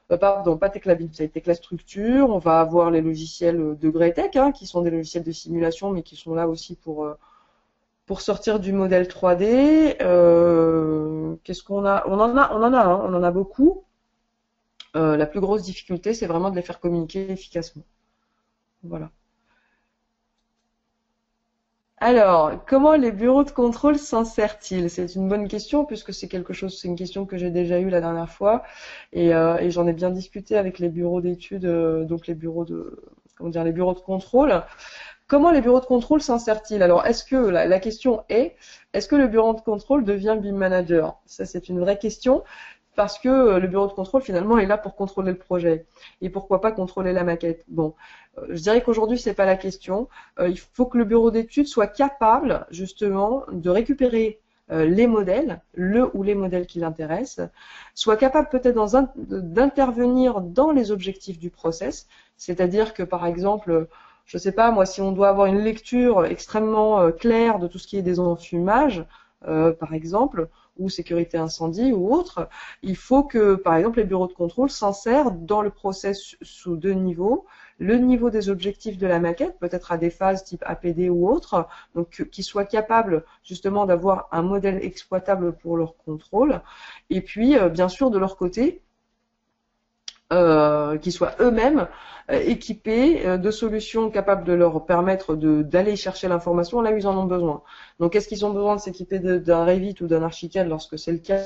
pardon, pas Tekla BIMsite, Tekla Structure, on va avoir les logiciels de Greitech, hein, qui sont des logiciels de simulation, mais qui sont là aussi pour sortir du modèle 3D. Qu'est-ce qu'on a? On en a beaucoup. La plus grosse difficulté, c'est vraiment de les faire communiquer efficacement. Voilà. Alors, comment les bureaux de contrôle s'insèrent-ils? C'est une bonne question puisque c'est une question que j'ai déjà eue la dernière fois et j'en ai bien discuté avec les bureaux d'études, donc les bureaux les bureaux de contrôle. Comment les bureaux de contrôle s'insèrent-ils? Alors, la question est-ce que le bureau de contrôle devient BIM manager? Ça, c'est une vraie question. Parce que le bureau de contrôle, finalement, est là pour contrôler le projet. Et pourquoi pas contrôler la maquette? Bon, je dirais qu'aujourd'hui, c'est pas la question. Il faut que le bureau d'études soit capable, justement, de récupérer les modèles, le ou les modèles qui l'intéressent, soit capable peut-être d'intervenir dans les objectifs du process, c'est-à-dire que, par exemple, je sais pas, moi, si on doit avoir une lecture extrêmement claire de tout ce qui est des enfumages, par exemple, ou sécurité incendie ou autre, il faut que, par exemple, les bureaux de contrôle s'insèrent dans le process sous deux niveaux. Le niveau des objectifs de la maquette, peut-être à des phases type APD ou autre, donc qu'ils soient capables justement d'avoir un modèle exploitable pour leur contrôle. Et puis, bien sûr, de leur côté, qu'ils soient eux-mêmes équipés de solutions capables de leur permettre d'aller chercher l'information là où ils en ont besoin. Donc, est-ce qu'ils ont besoin de s'équiper d'un Revit ou d'un Archicad lorsque c'est le cas,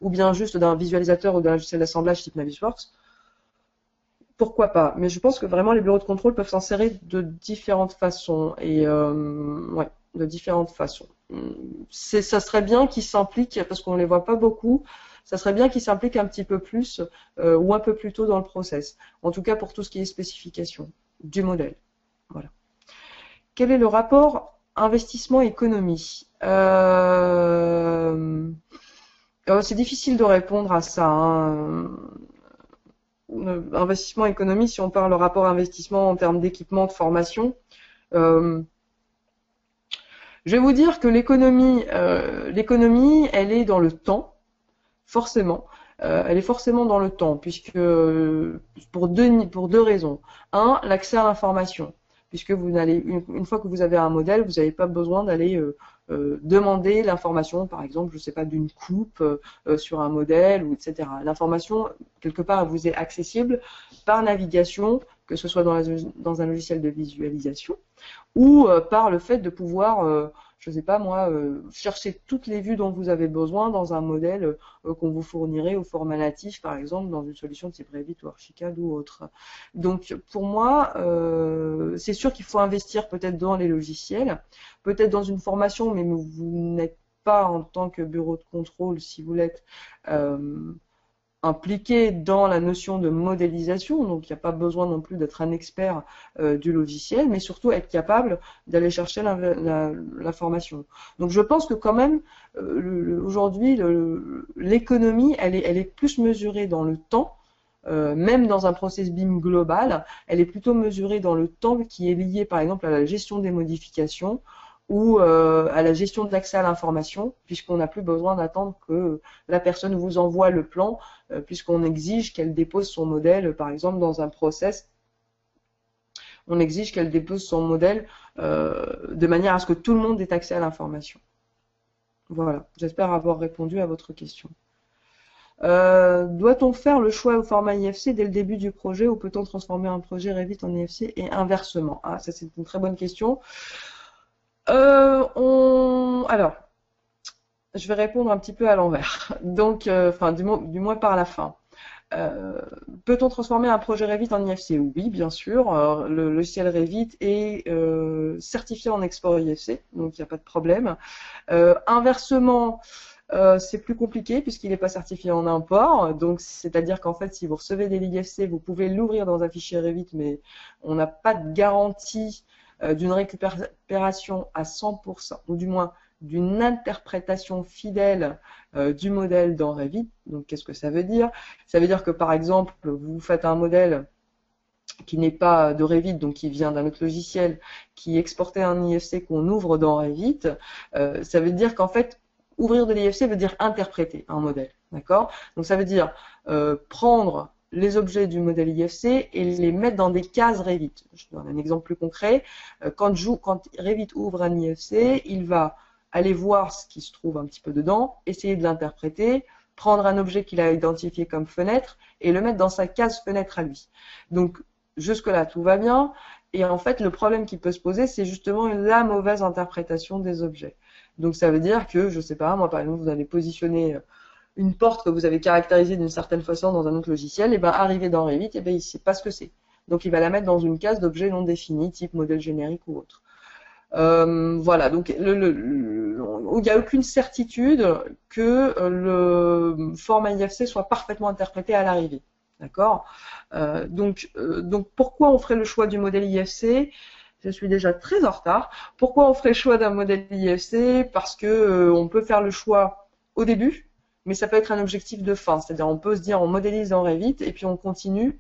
ou bien juste d'un visualisateur ou d'un logiciel d'assemblage type Navisworks? Pourquoi pas? Mais je pense que vraiment les bureaux de contrôle peuvent s'insérer de différentes façons et ouais, de différentes façons. Ça serait bien qu'ils s'impliquent parce qu'on les voit pas beaucoup. Ça serait bien qu'ils s'impliquent un petit peu plus ou un peu plus tôt dans le process. En tout cas pour tout ce qui est spécification du modèle. Voilà. Quel est le rapport investissement-économie? C'est difficile de répondre à ça, hein. Investissement-économie, si on parle rapport investissement en termes d'équipement, de formation, je vais vous dire que l'économie, elle est dans le temps, forcément. Elle est forcément dans le temps, puisque pour deux raisons. Un, l'accès à l'information, puisque une fois que vous avez un modèle, vous n'avez pas besoin d'aller demander l'information, par exemple, je ne sais pas, d'une coupe sur un modèle, ou etc. L'information, quelque part, vous est accessible par navigation, que ce soit dans un logiciel de visualisation, ou par le fait de pouvoir, je ne sais pas moi, chercher toutes les vues dont vous avez besoin dans un modèle qu'on vous fournirait au format natif, par exemple, dans une solution type Revit ou Archicad ou autre. Donc, pour moi, c'est sûr qu'il faut investir peut-être dans les logiciels, peut-être dans une formation, mais vous n'êtes pas en tant que bureau de contrôle, si vous l'êtes, impliqué dans la notion de modélisation, donc il n'y a pas besoin non plus d'être un expert du logiciel, mais surtout être capable d'aller chercher l'information. Donc je pense que quand même, aujourd'hui, l'économie, elle est plus mesurée dans le temps, même dans un process BIM global, elle est plutôt mesurée dans le temps qui est lié par exemple à la gestion des modifications, ou à la gestion de l'accès à l'information, puisqu'on n'a plus besoin d'attendre que la personne vous envoie le plan, puisqu'on exige qu'elle dépose son modèle, par exemple dans un process, on exige qu'elle dépose son modèle de manière à ce que tout le monde ait accès à l'information. Voilà, j'espère avoir répondu à votre question. Doit-on faire le choix au format IFC dès le début du projet ou peut-on transformer un projet Revit en IFC et inversement? Ah, ça c'est une très bonne question. Alors, je vais répondre un petit peu à l'envers. Donc, enfin, du moins par la fin. Peut-on transformer un projet Revit en IFC? Oui, bien sûr. Le logiciel Revit est certifié en export IFC, donc il n'y a pas de problème. Inversement, c'est plus compliqué puisqu'il n'est pas certifié en import. Donc, c'est-à-dire qu'en fait, si vous recevez des l'IFC, vous pouvez l'ouvrir dans un fichier Revit, mais on n'a pas de garantie d'une récupération à 100%, ou du moins d'une interprétation fidèle du modèle dans Revit. Donc, qu'est-ce que ça veut dire? Ça veut dire que, par exemple, vous faites un modèle qui n'est pas de Revit, donc qui vient d'un autre logiciel, qui exportait un IFC qu'on ouvre dans Revit. Ça veut dire qu'en fait, ouvrir de l'IFC veut dire interpréter un modèle. D'accord? Donc, ça veut dire prendre les objets du modèle IFC et les mettre dans des cases Revit. Je donne un exemple plus concret. Quand Revit ouvre un IFC, il va aller voir ce qui se trouve un petit peu dedans, essayer de l'interpréter, prendre un objet qu'il a identifié comme fenêtre et le mettre dans sa case fenêtre à lui. Donc, jusque-là, tout va bien. Et en fait, le problème qui peut se poser, c'est justement la mauvaise interprétation des objets. Donc, ça veut dire que, je sais pas, moi, par exemple, vous avez positionné une porte que vous avez caractérisée d'une certaine façon dans un autre logiciel, et ben arrivé dans Revit, et ben il ne sait pas ce que c'est. Donc il va la mettre dans une case d'objets non définis, type modèle générique ou autre. Voilà, donc il n'y a aucune certitude que le format IFC soit parfaitement interprété à l'arrivée. D'accord, donc pourquoi on ferait le choix du modèle IFC? Je suis déjà très en retard. Pourquoi on ferait le choix d'un modèle IFC? Parce que on peut faire le choix au début, mais ça peut être un objectif de fin. C'est-à-dire on peut se dire on modélise dans Revit et puis on continue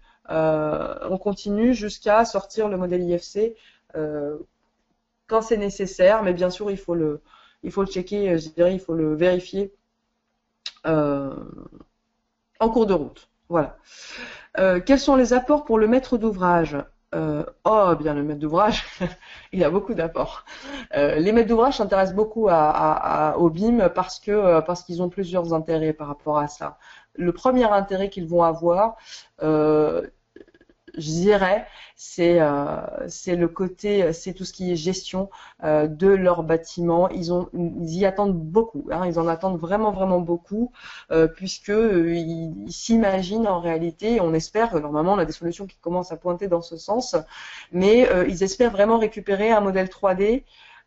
jusqu'à sortir le modèle IFC quand c'est nécessaire. Mais bien sûr il faut le checker, je dirais, il faut le vérifier en cours de route. Voilà. Quels sont les apports pour le maître d'ouvrage? Oh, bien le maître d'ouvrage, il y a beaucoup d'apports. Les maîtres d'ouvrage s'intéressent beaucoup au BIM parce qu'ils ont plusieurs intérêts par rapport à ça. Le premier intérêt qu'ils vont avoir, je dirais, c'est le côté, c'est tout ce qui est gestion de leur bâtiment. Ils y attendent beaucoup, hein, ils en attendent vraiment vraiment beaucoup, puisque ils s'imaginent en réalité, on espère, normalement on a des solutions qui commencent à pointer dans ce sens, mais ils espèrent vraiment récupérer un modèle 3D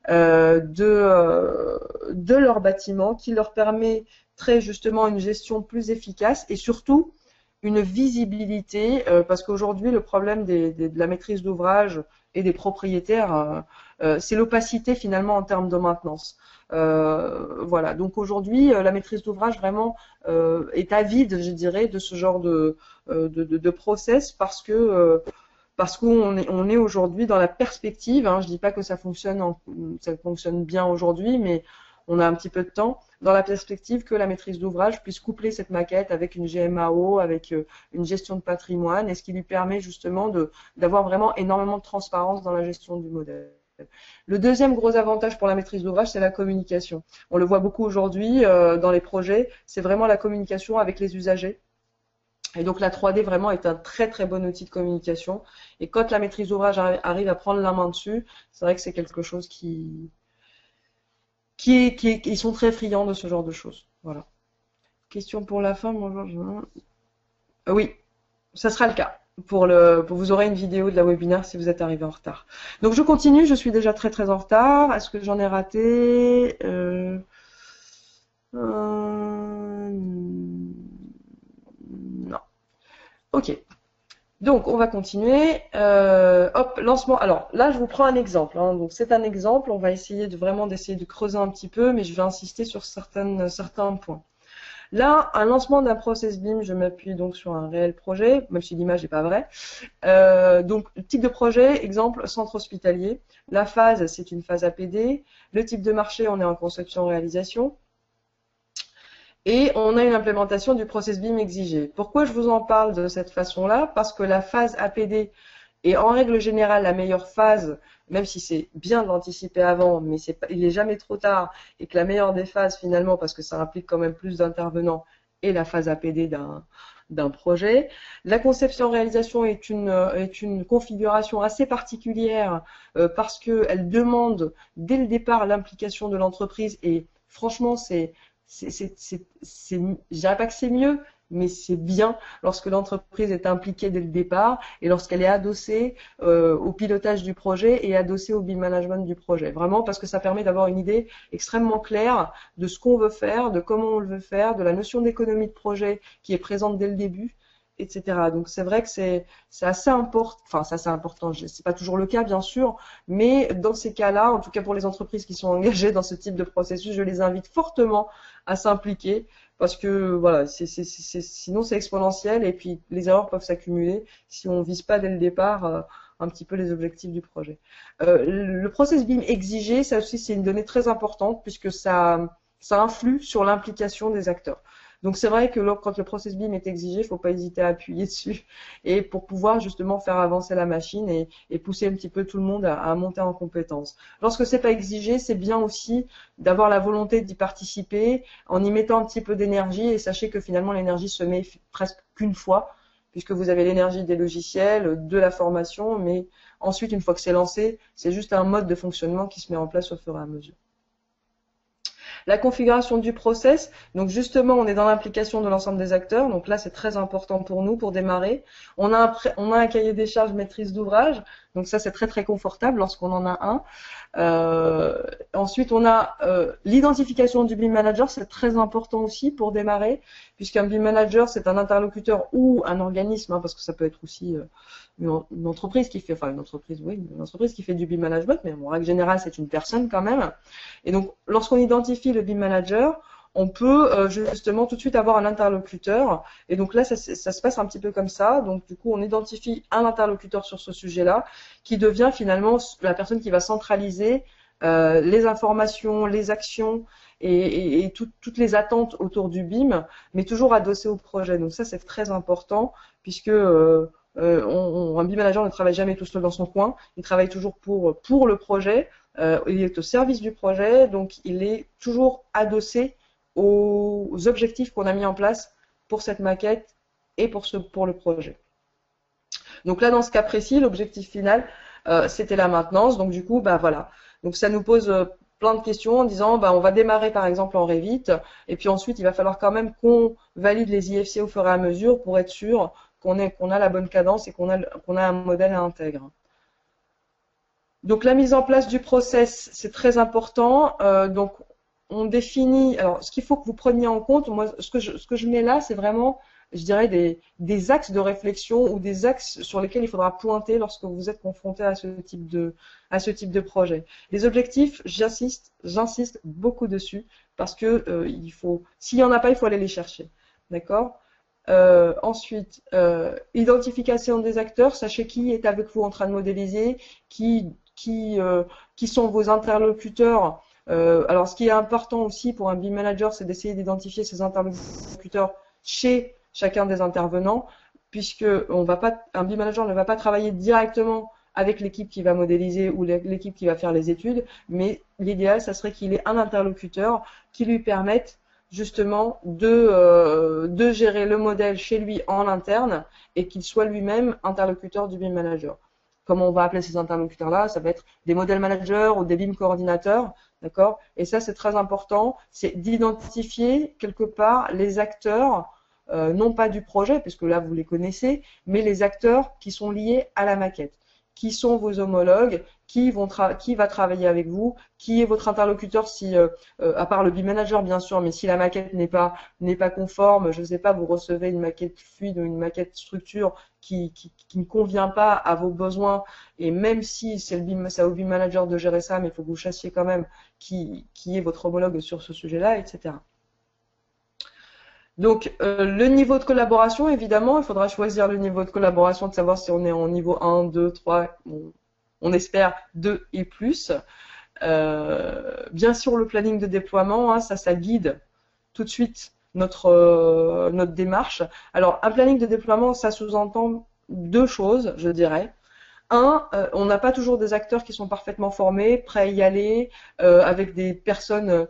de leur bâtiment qui leur permettrait justement une gestion plus efficace et surtout une visibilité, parce qu'aujourd'hui le problème de la maîtrise d'ouvrage et des propriétaires, c'est l'opacité finalement en termes de maintenance. Voilà, donc aujourd'hui la maîtrise d'ouvrage vraiment est avide, je dirais, de ce genre de process parce qu'on est aujourd'hui dans la perspective, hein, je dis pas que ça fonctionne bien aujourd'hui, mais on a un petit peu de temps, dans la perspective que la maîtrise d'ouvrage puisse coupler cette maquette avec une GMAO, avec une gestion de patrimoine, et ce qui lui permet justement d'avoir vraiment énormément de transparence dans la gestion du modèle. Le deuxième gros avantage pour la maîtrise d'ouvrage, c'est la communication. On le voit beaucoup aujourd'hui dans les projets, c'est vraiment la communication avec les usagers. Et donc la 3D vraiment est un très très bon outil de communication. Et quand la maîtrise d'ouvrage arrive à prendre la main dessus, c'est vrai que c'est quelque chose ils sont très friands de ce genre de choses. Voilà. Question pour la fin, bonjour. Oui, ça sera le cas. Vous aurez une vidéo de la webinaire si vous êtes arrivé en retard. Donc je continue, je suis déjà très très en retard. Est-ce que j'en ai raté Non. Ok. Donc, on va continuer. Hop, lancement. Alors, là, je vous prends un exemple. Hein. Donc, c'est un exemple. On va essayer de vraiment d'essayer de creuser un petit peu, mais je vais insister sur certains points. Là, un lancement d'un process BIM, je m'appuie donc sur un réel projet, même si l'image n'est pas vraie. Donc, le type de projet, exemple, centre hospitalier. La phase, c'est une phase APD. Le type de marché, on est en conception-réalisation. Et on a une implémentation du process BIM exigé. Pourquoi je vous en parle de cette façon-là? Parce que la phase APD est en règle générale la meilleure phase, même si c'est bien de l'anticiper avant, mais il n'est jamais trop tard, et que la meilleure des phases finalement, parce que ça implique quand même plus d'intervenants, est la phase APD d'un projet. La conception-réalisation est une configuration assez particulière parce qu'elle demande dès le départ l'implication de l'entreprise et franchement, je dirais pas que c'est mieux, mais c'est bien lorsque l'entreprise est impliquée dès le départ et lorsqu'elle est adossée au pilotage du projet et adossée au BIM management du projet. Vraiment parce que ça permet d'avoir une idée extrêmement claire de ce qu'on veut faire, de comment on le veut faire, de la notion d'économie de projet qui est présente dès le début, etc. Donc c'est vrai que c'est assez important, enfin c'est assez important, c'est pas toujours le cas bien sûr, mais dans ces cas-là, en tout cas pour les entreprises qui sont engagées dans ce type de processus, je les invite fortement à s'impliquer parce que voilà, sinon c'est exponentiel et puis les erreurs peuvent s'accumuler si on vise pas dès le départ un petit peu les objectifs du projet. Le process BIM exigé, ça aussi c'est une donnée très importante puisque ça influe sur l'implication des acteurs. Donc c'est vrai que quand le process BIM est exigé, il ne faut pas hésiter à appuyer dessus et pour pouvoir justement faire avancer la machine et pousser un petit peu tout le monde à monter en compétence. Lorsque c'est pas exigé, c'est bien aussi d'avoir la volonté d'y participer en y mettant un petit peu d'énergie et sachez que finalement l'énergie se met presque qu'une fois puisque vous avez l'énergie des logiciels, de la formation, mais ensuite une fois que c'est lancé, c'est juste un mode de fonctionnement qui se met en place au fur et à mesure. La configuration du process, donc justement on est dans l'implication de l'ensemble des acteurs, donc là c'est très important pour nous pour démarrer. On a un cahier des charges maîtrise d'ouvrage, donc ça c'est très très confortable lorsqu'on en a un. Ensuite on a l'identification du BIM manager, c'est très important aussi pour démarrer, puisqu'un BIM manager c'est un interlocuteur ou un organisme, hein, parce que ça peut être aussi une entreprise qui fait, enfin une entreprise qui fait du BIM management, mais en règle générale c'est une personne quand même. Et donc lorsqu'on identifie le BIM manager, on peut justement tout de suite avoir un interlocuteur. Et donc là, ça se passe un petit peu comme ça. Donc du coup, on identifie un interlocuteur sur ce sujet-là, qui devient finalement la personne qui va centraliser les informations, les actions et toutes les attentes autour du BIM, mais toujours adossé au projet. Donc ça, c'est très important, puisque un BIM manager ne travaille jamais tout seul dans son coin. Il travaille toujours pour le projet. Il est au service du projet, donc il est toujours adossé aux objectifs qu'on a mis en place pour cette maquette et pour le projet. Donc là, dans ce cas précis, l'objectif final, c'était la maintenance. Donc du coup, bah voilà. Donc ça nous pose plein de questions en disant, bah on va démarrer par exemple en Revit, et puis ensuite il va falloir quand même qu'on valide les IFC au fur et à mesure pour être sûr qu'on a la bonne cadence et qu'on a un modèle intègre. Donc la mise en place du process, c'est très important. Donc on définit. Alors ce qu'il faut que vous preniez en compte, moi ce que je mets là, c'est vraiment, je dirais, des axes de réflexion ou des axes sur lesquels il faudra pointer lorsque vous êtes confronté à ce type de projet. Les objectifs, j'insiste beaucoup dessus parce que s'il y en a pas, il faut aller les chercher. D'accord? Ensuite, identification des acteurs, sachez qui est avec vous en train de modéliser, qui sont vos interlocuteurs. Alors, ce qui est important aussi pour un BIM manager, c'est d'essayer d'identifier ses interlocuteurs chez chacun des intervenants, puisque un BIM manager ne va pas travailler directement avec l'équipe qui va modéliser ou l'équipe qui va faire les études, mais l'idéal, ça serait qu'il ait un interlocuteur qui lui permette justement de gérer le modèle chez lui en interne et qu'il soit lui-même interlocuteur du BIM manager. Comment on va appeler ces interlocuteurs-là? Ça va être des modèles managers ou des BIM coordinateurs, d'accord? Et ça, c'est très important, c'est d'identifier quelque part les acteurs, non pas du projet, puisque là, vous les connaissez, mais les acteurs qui sont liés à la maquette. qui sont vos homologues, qui va travailler avec vous, qui est votre interlocuteur si, à part le BIM manager bien sûr, mais si la maquette n'est pas conforme, je ne sais pas, vous recevez une maquette fluide ou une maquette structure qui ne convient pas à vos besoins, et même si c'est au BIM manager de gérer ça, mais il faut que vous chassiez quand même qui est votre homologue sur ce sujet-là, etc. Donc, le niveau de collaboration, évidemment, il faudra choisir le niveau de collaboration, de savoir si on est en niveau 1, 2, 3, on espère 2 et plus. Bien sûr, le planning de déploiement, hein, ça guide tout de suite notre démarche. Alors, un planning de déploiement, ça sous-entend deux choses, je dirais. On n'a pas toujours des acteurs qui sont parfaitement formés, prêts à y aller, avec des personnes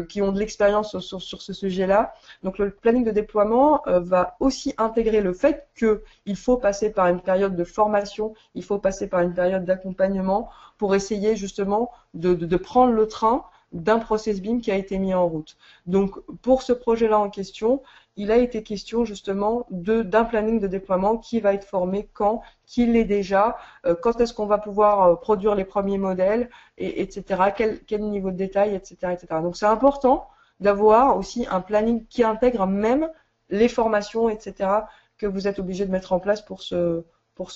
qui ont de l'expérience sur ce sujet-là. Donc le planning de déploiement va aussi intégrer le fait qu'il faut passer par une période de formation, il faut passer par une période d'accompagnement pour essayer justement de prendre le train d'un process BIM qui a été mis en route. Donc pour ce projet-là en question, il a été question justement d'un planning de déploiement, qui va être formé quand, qui l'est déjà, quand est-ce qu'on va pouvoir produire les premiers modèles, etc. Quel niveau de détail, etc., etc. Donc c'est important d'avoir aussi un planning qui intègre même les formations, etc., que vous êtes obligé de mettre en place pour ce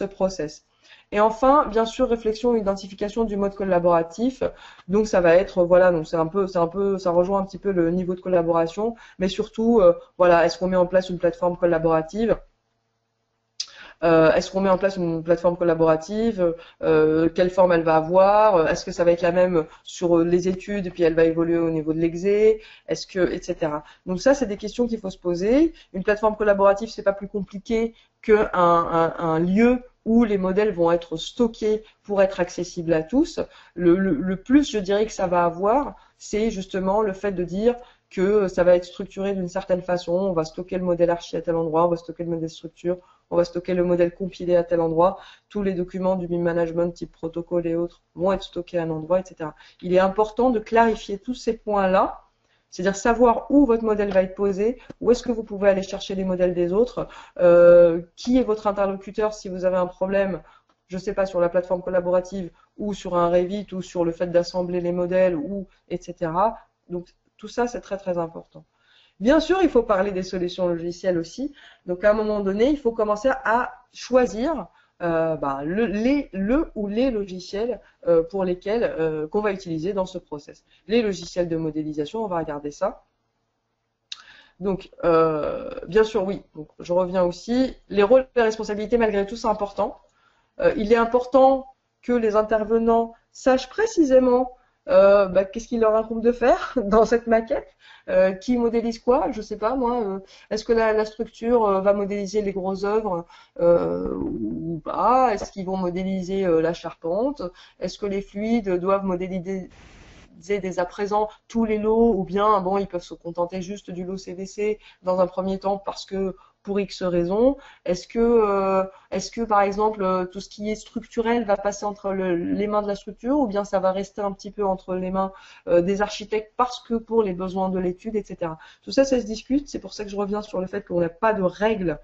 process. Et enfin, bien sûr, réflexion et identification du mode collaboratif. Donc ça va être, voilà, donc ça rejoint un petit peu le niveau de collaboration, mais surtout, voilà, est-ce qu'on met en place une plateforme collaborative? Est-ce qu'on met en place une plateforme collaborative? Quelle forme elle va avoir? Est-ce que ça va être la même sur les études et puis elle va évoluer au niveau de l'exé? Est-ce que, etc. Donc ça, c'est des questions qu'il faut se poser. Une plateforme collaborative, c'est pas plus compliqué qu'un lieu où les modèles vont être stockés pour être accessibles à tous. Le plus, je dirais, que ça va avoir, c'est justement le fait de dire que ça va être structuré d'une certaine façon. On va stocker le modèle archi à tel endroit, on va stocker le modèle structure, on va stocker le modèle compilé à tel endroit. Tous les documents du BIM management, type protocole et autres, vont être stockés à un endroit, etc. Il est important de clarifier tous ces points-là, c'est-à-dire savoir où votre modèle va être posé, où est-ce que vous pouvez aller chercher les modèles des autres, qui est votre interlocuteur si vous avez un problème, je ne sais pas, sur la plateforme collaborative ou sur un Revit ou sur le fait d'assembler les modèles, ou etc. Donc tout ça, c'est très très important. Bien sûr, il faut parler des solutions logicielles aussi. Donc à un moment donné, il faut commencer à choisir le ou les logiciels pour lesquels qu'on va utiliser dans ce process. Les logiciels de modélisation, on va regarder ça. Donc, bien sûr, oui. Donc, je reviens aussi. Les rôles et les responsabilités, malgré tout, c'est important. Il est important que les intervenants sachent précisément qu'est-ce qu'il leur incombe de faire dans cette maquette, qui modélise quoi, je sais pas moi, est-ce que la structure va modéliser les grosses œuvres ou pas, est-ce qu'ils vont modéliser la charpente, est-ce que les fluides doivent modéliser dès à présent tous les lots, ou bien bon, ils peuvent se contenter juste du lot CVC dans un premier temps parce que pour X raisons. Est-ce que par exemple tout ce qui est structurel va passer entre les mains de la structure, ou bien ça va rester un petit peu entre les mains des architectes parce que pour les besoins de l'étude, etc. Tout ça, ça se discute. C'est pour ça que je reviens sur le fait qu'on n'a pas de règles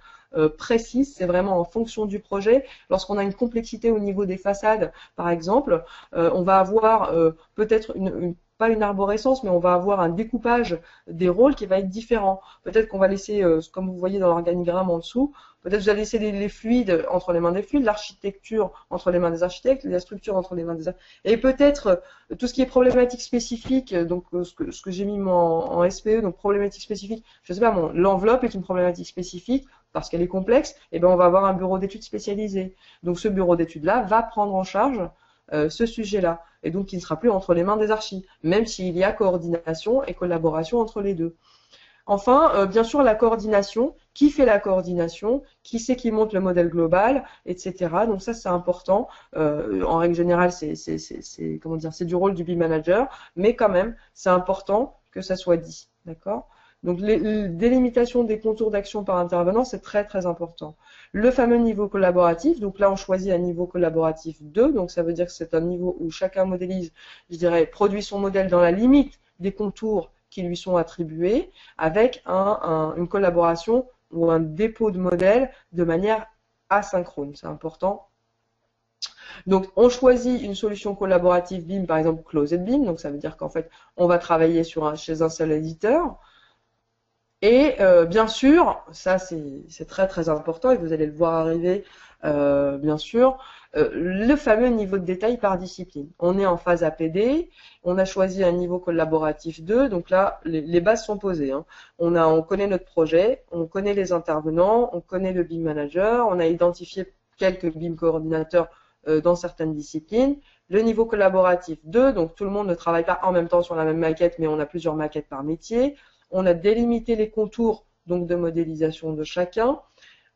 précises. C'est vraiment en fonction du projet. Lorsqu'on a une complexité au niveau des façades, par exemple, on va avoir peut-être pas une arborescence, mais on va avoir un découpage des rôles qui va être différent. Peut-être qu'on va laisser, comme vous voyez dans l'organigramme en dessous, peut-être vous allez laisser les fluides entre les mains des fluides, l'architecture entre les mains des architectes, la structure entre les mains des architectes, et peut-être tout ce qui est problématique spécifique, donc ce que j'ai mis en SPE, donc problématique spécifique, je sais pas, l'enveloppe est une problématique spécifique, parce qu'elle est complexe, et ben on va avoir un bureau d'études spécialisé. Donc ce bureau d'études-là va prendre en charge ce sujet-là, et donc qui ne sera plus entre les mains des archis, même s'il y a coordination et collaboration entre les deux. Enfin, bien sûr, la coordination. Qui fait la coordination? Qui c'est qui monte le modèle global, etc. Donc ça, c'est important. En règle générale, c'est du rôle du BIM manager, mais quand même, c'est important que ça soit dit, d'accord? Donc, les délimitation des contours d'action par intervenant, c'est très très important. Le fameux niveau collaboratif, donc là on choisit un niveau collaboratif 2, donc ça veut dire que c'est un niveau où chacun modélise, je dirais, produit son modèle dans la limite des contours qui lui sont attribués, avec une collaboration ou un dépôt de modèle de manière asynchrone, c'est important. Donc, on choisit une solution collaborative BIM, par exemple Closed BIM. Donc, ça veut dire qu'en fait, on va travailler chez un seul éditeur. Et bien sûr, ça c'est très très important et vous allez le voir arriver, bien sûr, le fameux niveau de détail par discipline. On est en phase APD, on a choisi un niveau collaboratif 2, donc là les bases sont posées. Hein. On connaît notre projet, on connaît les intervenants, on connaît le BIM manager, on a identifié quelques BIM coordinateurs dans certaines disciplines. Le niveau collaboratif 2, donc tout le monde ne travaille pas en même temps sur la même maquette, mais on a plusieurs maquettes par métier. On a délimité les contours donc de modélisation de chacun.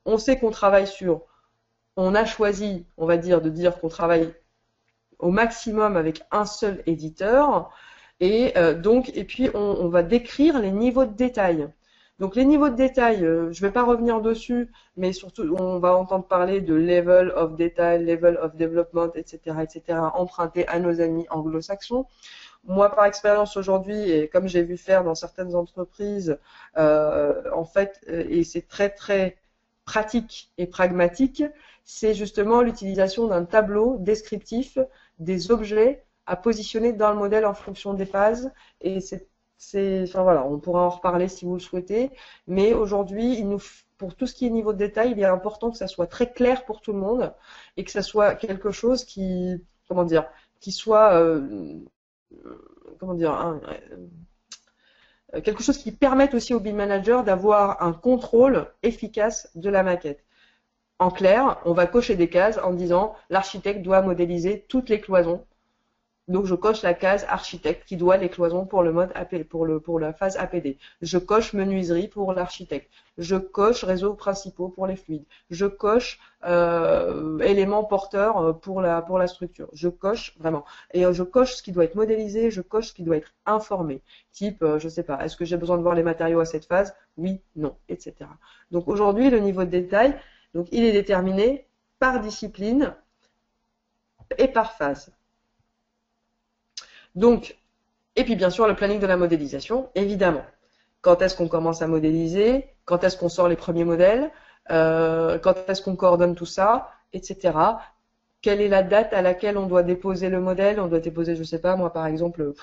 On sait qu'on travaille on a choisi, on va dire, de dire qu'on travaille au maximum avec un seul éditeur. Et puis on va décrire les niveaux de détail. Donc les niveaux de détail, je ne vais pas revenir dessus, mais surtout on va entendre parler de level of detail, level of development, etc., emprunté à nos amis anglo-saxons. Moi, par expérience aujourd'hui, et comme j'ai vu faire dans certaines entreprises, en fait, et c'est très très pratique et pragmatique, c'est justement l'utilisation d'un tableau descriptif des objets à positionner dans le modèle en fonction des phases. Et enfin voilà, on pourra en reparler si vous le souhaitez. Mais aujourd'hui, pour tout ce qui est niveau de détail, il est important que ça soit très clair pour tout le monde et que ça soit quelque chose comment dire, qui soit quelque chose qui permette aussi au BIM manager d'avoir un contrôle efficace de la maquette. En clair, on va cocher des cases en disant l'architecte doit modéliser toutes les cloisons. Donc je coche la case architecte qui doit les cloisons pour le mode AP, pour la phase APD. Je coche menuiserie pour l'architecte. Je coche réseaux principaux pour les fluides. Je coche éléments porteurs pour la structure. Je coche vraiment. Et je coche ce qui doit être modélisé, je coche ce qui doit être informé. Type, je sais pas, est-ce que j'ai besoin de voir les matériaux à cette phase? Oui, non, etc. Donc aujourd'hui, le niveau de détail, donc il est déterminé par discipline et par phase. Donc, et puis bien sûr le planning de la modélisation, évidemment. Quand est-ce qu'on commence à modéliser? Quand est-ce qu'on sort les premiers modèles? Quand est-ce qu'on coordonne tout ça? Etc. Quelle est la date à laquelle on doit déposer le modèle? On doit déposer, je sais pas, moi par exemple,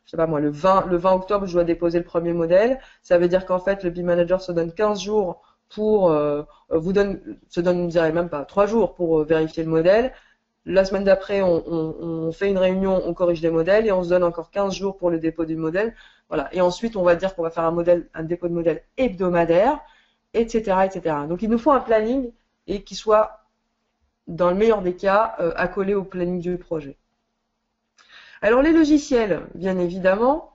je sais pas moi, le 20 octobre, je dois déposer le premier modèle. Ça veut dire qu'en fait, le BIM Manager se donne 15 jours pour, se donne, je dirais même pas, 3 jours pour vérifier le modèle. La semaine d'après, on fait une réunion, on corrige les modèles et on se donne encore 15 jours pour le dépôt du modèle. Voilà. Et ensuite, on va dire qu'on va faire un dépôt de modèle hebdomadaire, etc., etc. Donc, il nous faut un planning et qui soit, dans le meilleur des cas, accolé au planning du projet. Alors, les logiciels, bien évidemment.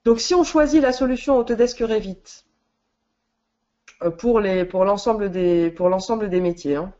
Donc, si on choisit la solution Autodesk Revit pour l'ensemble des métiers, hein.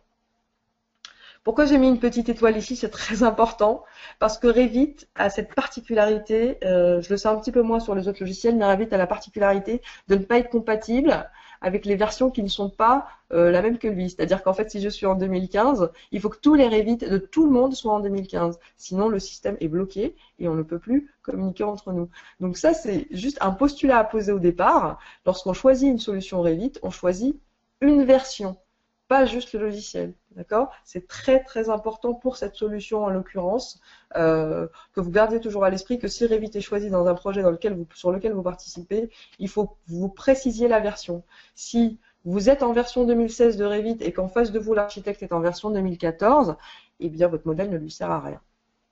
Pourquoi j'ai mis une petite étoile ici? C'est très important parce que Revit a cette particularité, je le sais un petit peu moins sur les autres logiciels, mais Revit a la particularité de ne pas être compatible avec les versions qui ne sont pas la même que lui. C'est-à-dire qu'en fait, si je suis en 2015, il faut que tous les Revit de tout le monde soient en 2015. Sinon, le système est bloqué et on ne peut plus communiquer entre nous. Donc ça, c'est juste un postulat à poser au départ. Lorsqu'on choisit une solution Revit, on choisit une version, pas juste le logiciel. D'accord? C'est très très important pour cette solution en l'occurrence que vous gardiez toujours à l'esprit que si Revit est choisi dans un projet sur lequel vous participez, il faut que vous précisiez la version. Si vous êtes en version 2016 de Revit et qu'en face de vous l'architecte est en version 2014, eh bien votre modèle ne lui sert à rien.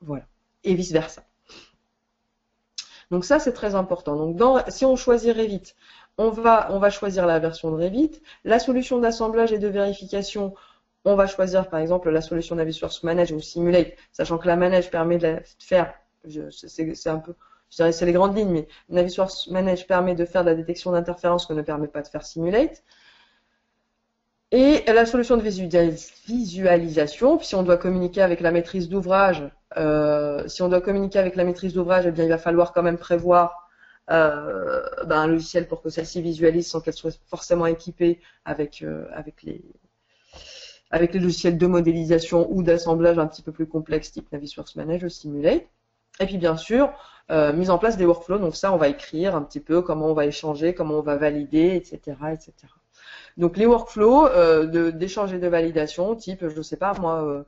Voilà. Et vice versa. Donc ça c'est très important. Donc si on choisit Revit, on va choisir la version de Revit. La solution d'assemblage et de vérification, on va choisir par exemple la solution Navisworks Manage ou Simulate, sachant que la Manage permet de faire, c'est un peu, je dirais c'est les grandes lignes, mais Navisworks Manage permet de faire de la détection d'interférences que ne permet pas de faire Simulate. Et la solution de visualisation, si on doit communiquer avec la maîtrise d'ouvrage, eh bien il va falloir quand même prévoir un logiciel pour que celle-ci visualise sans qu'elle soit forcément équipée avec les logiciels de modélisation ou d'assemblage un petit peu plus complexes type Navisworks Manage ou Simulate. Et puis bien sûr, mise en place des workflows. Donc ça, on va écrire un petit peu comment on va échanger, comment on va valider, etc., etc. Donc les workflows d'échange et de validation, type, je sais pas moi,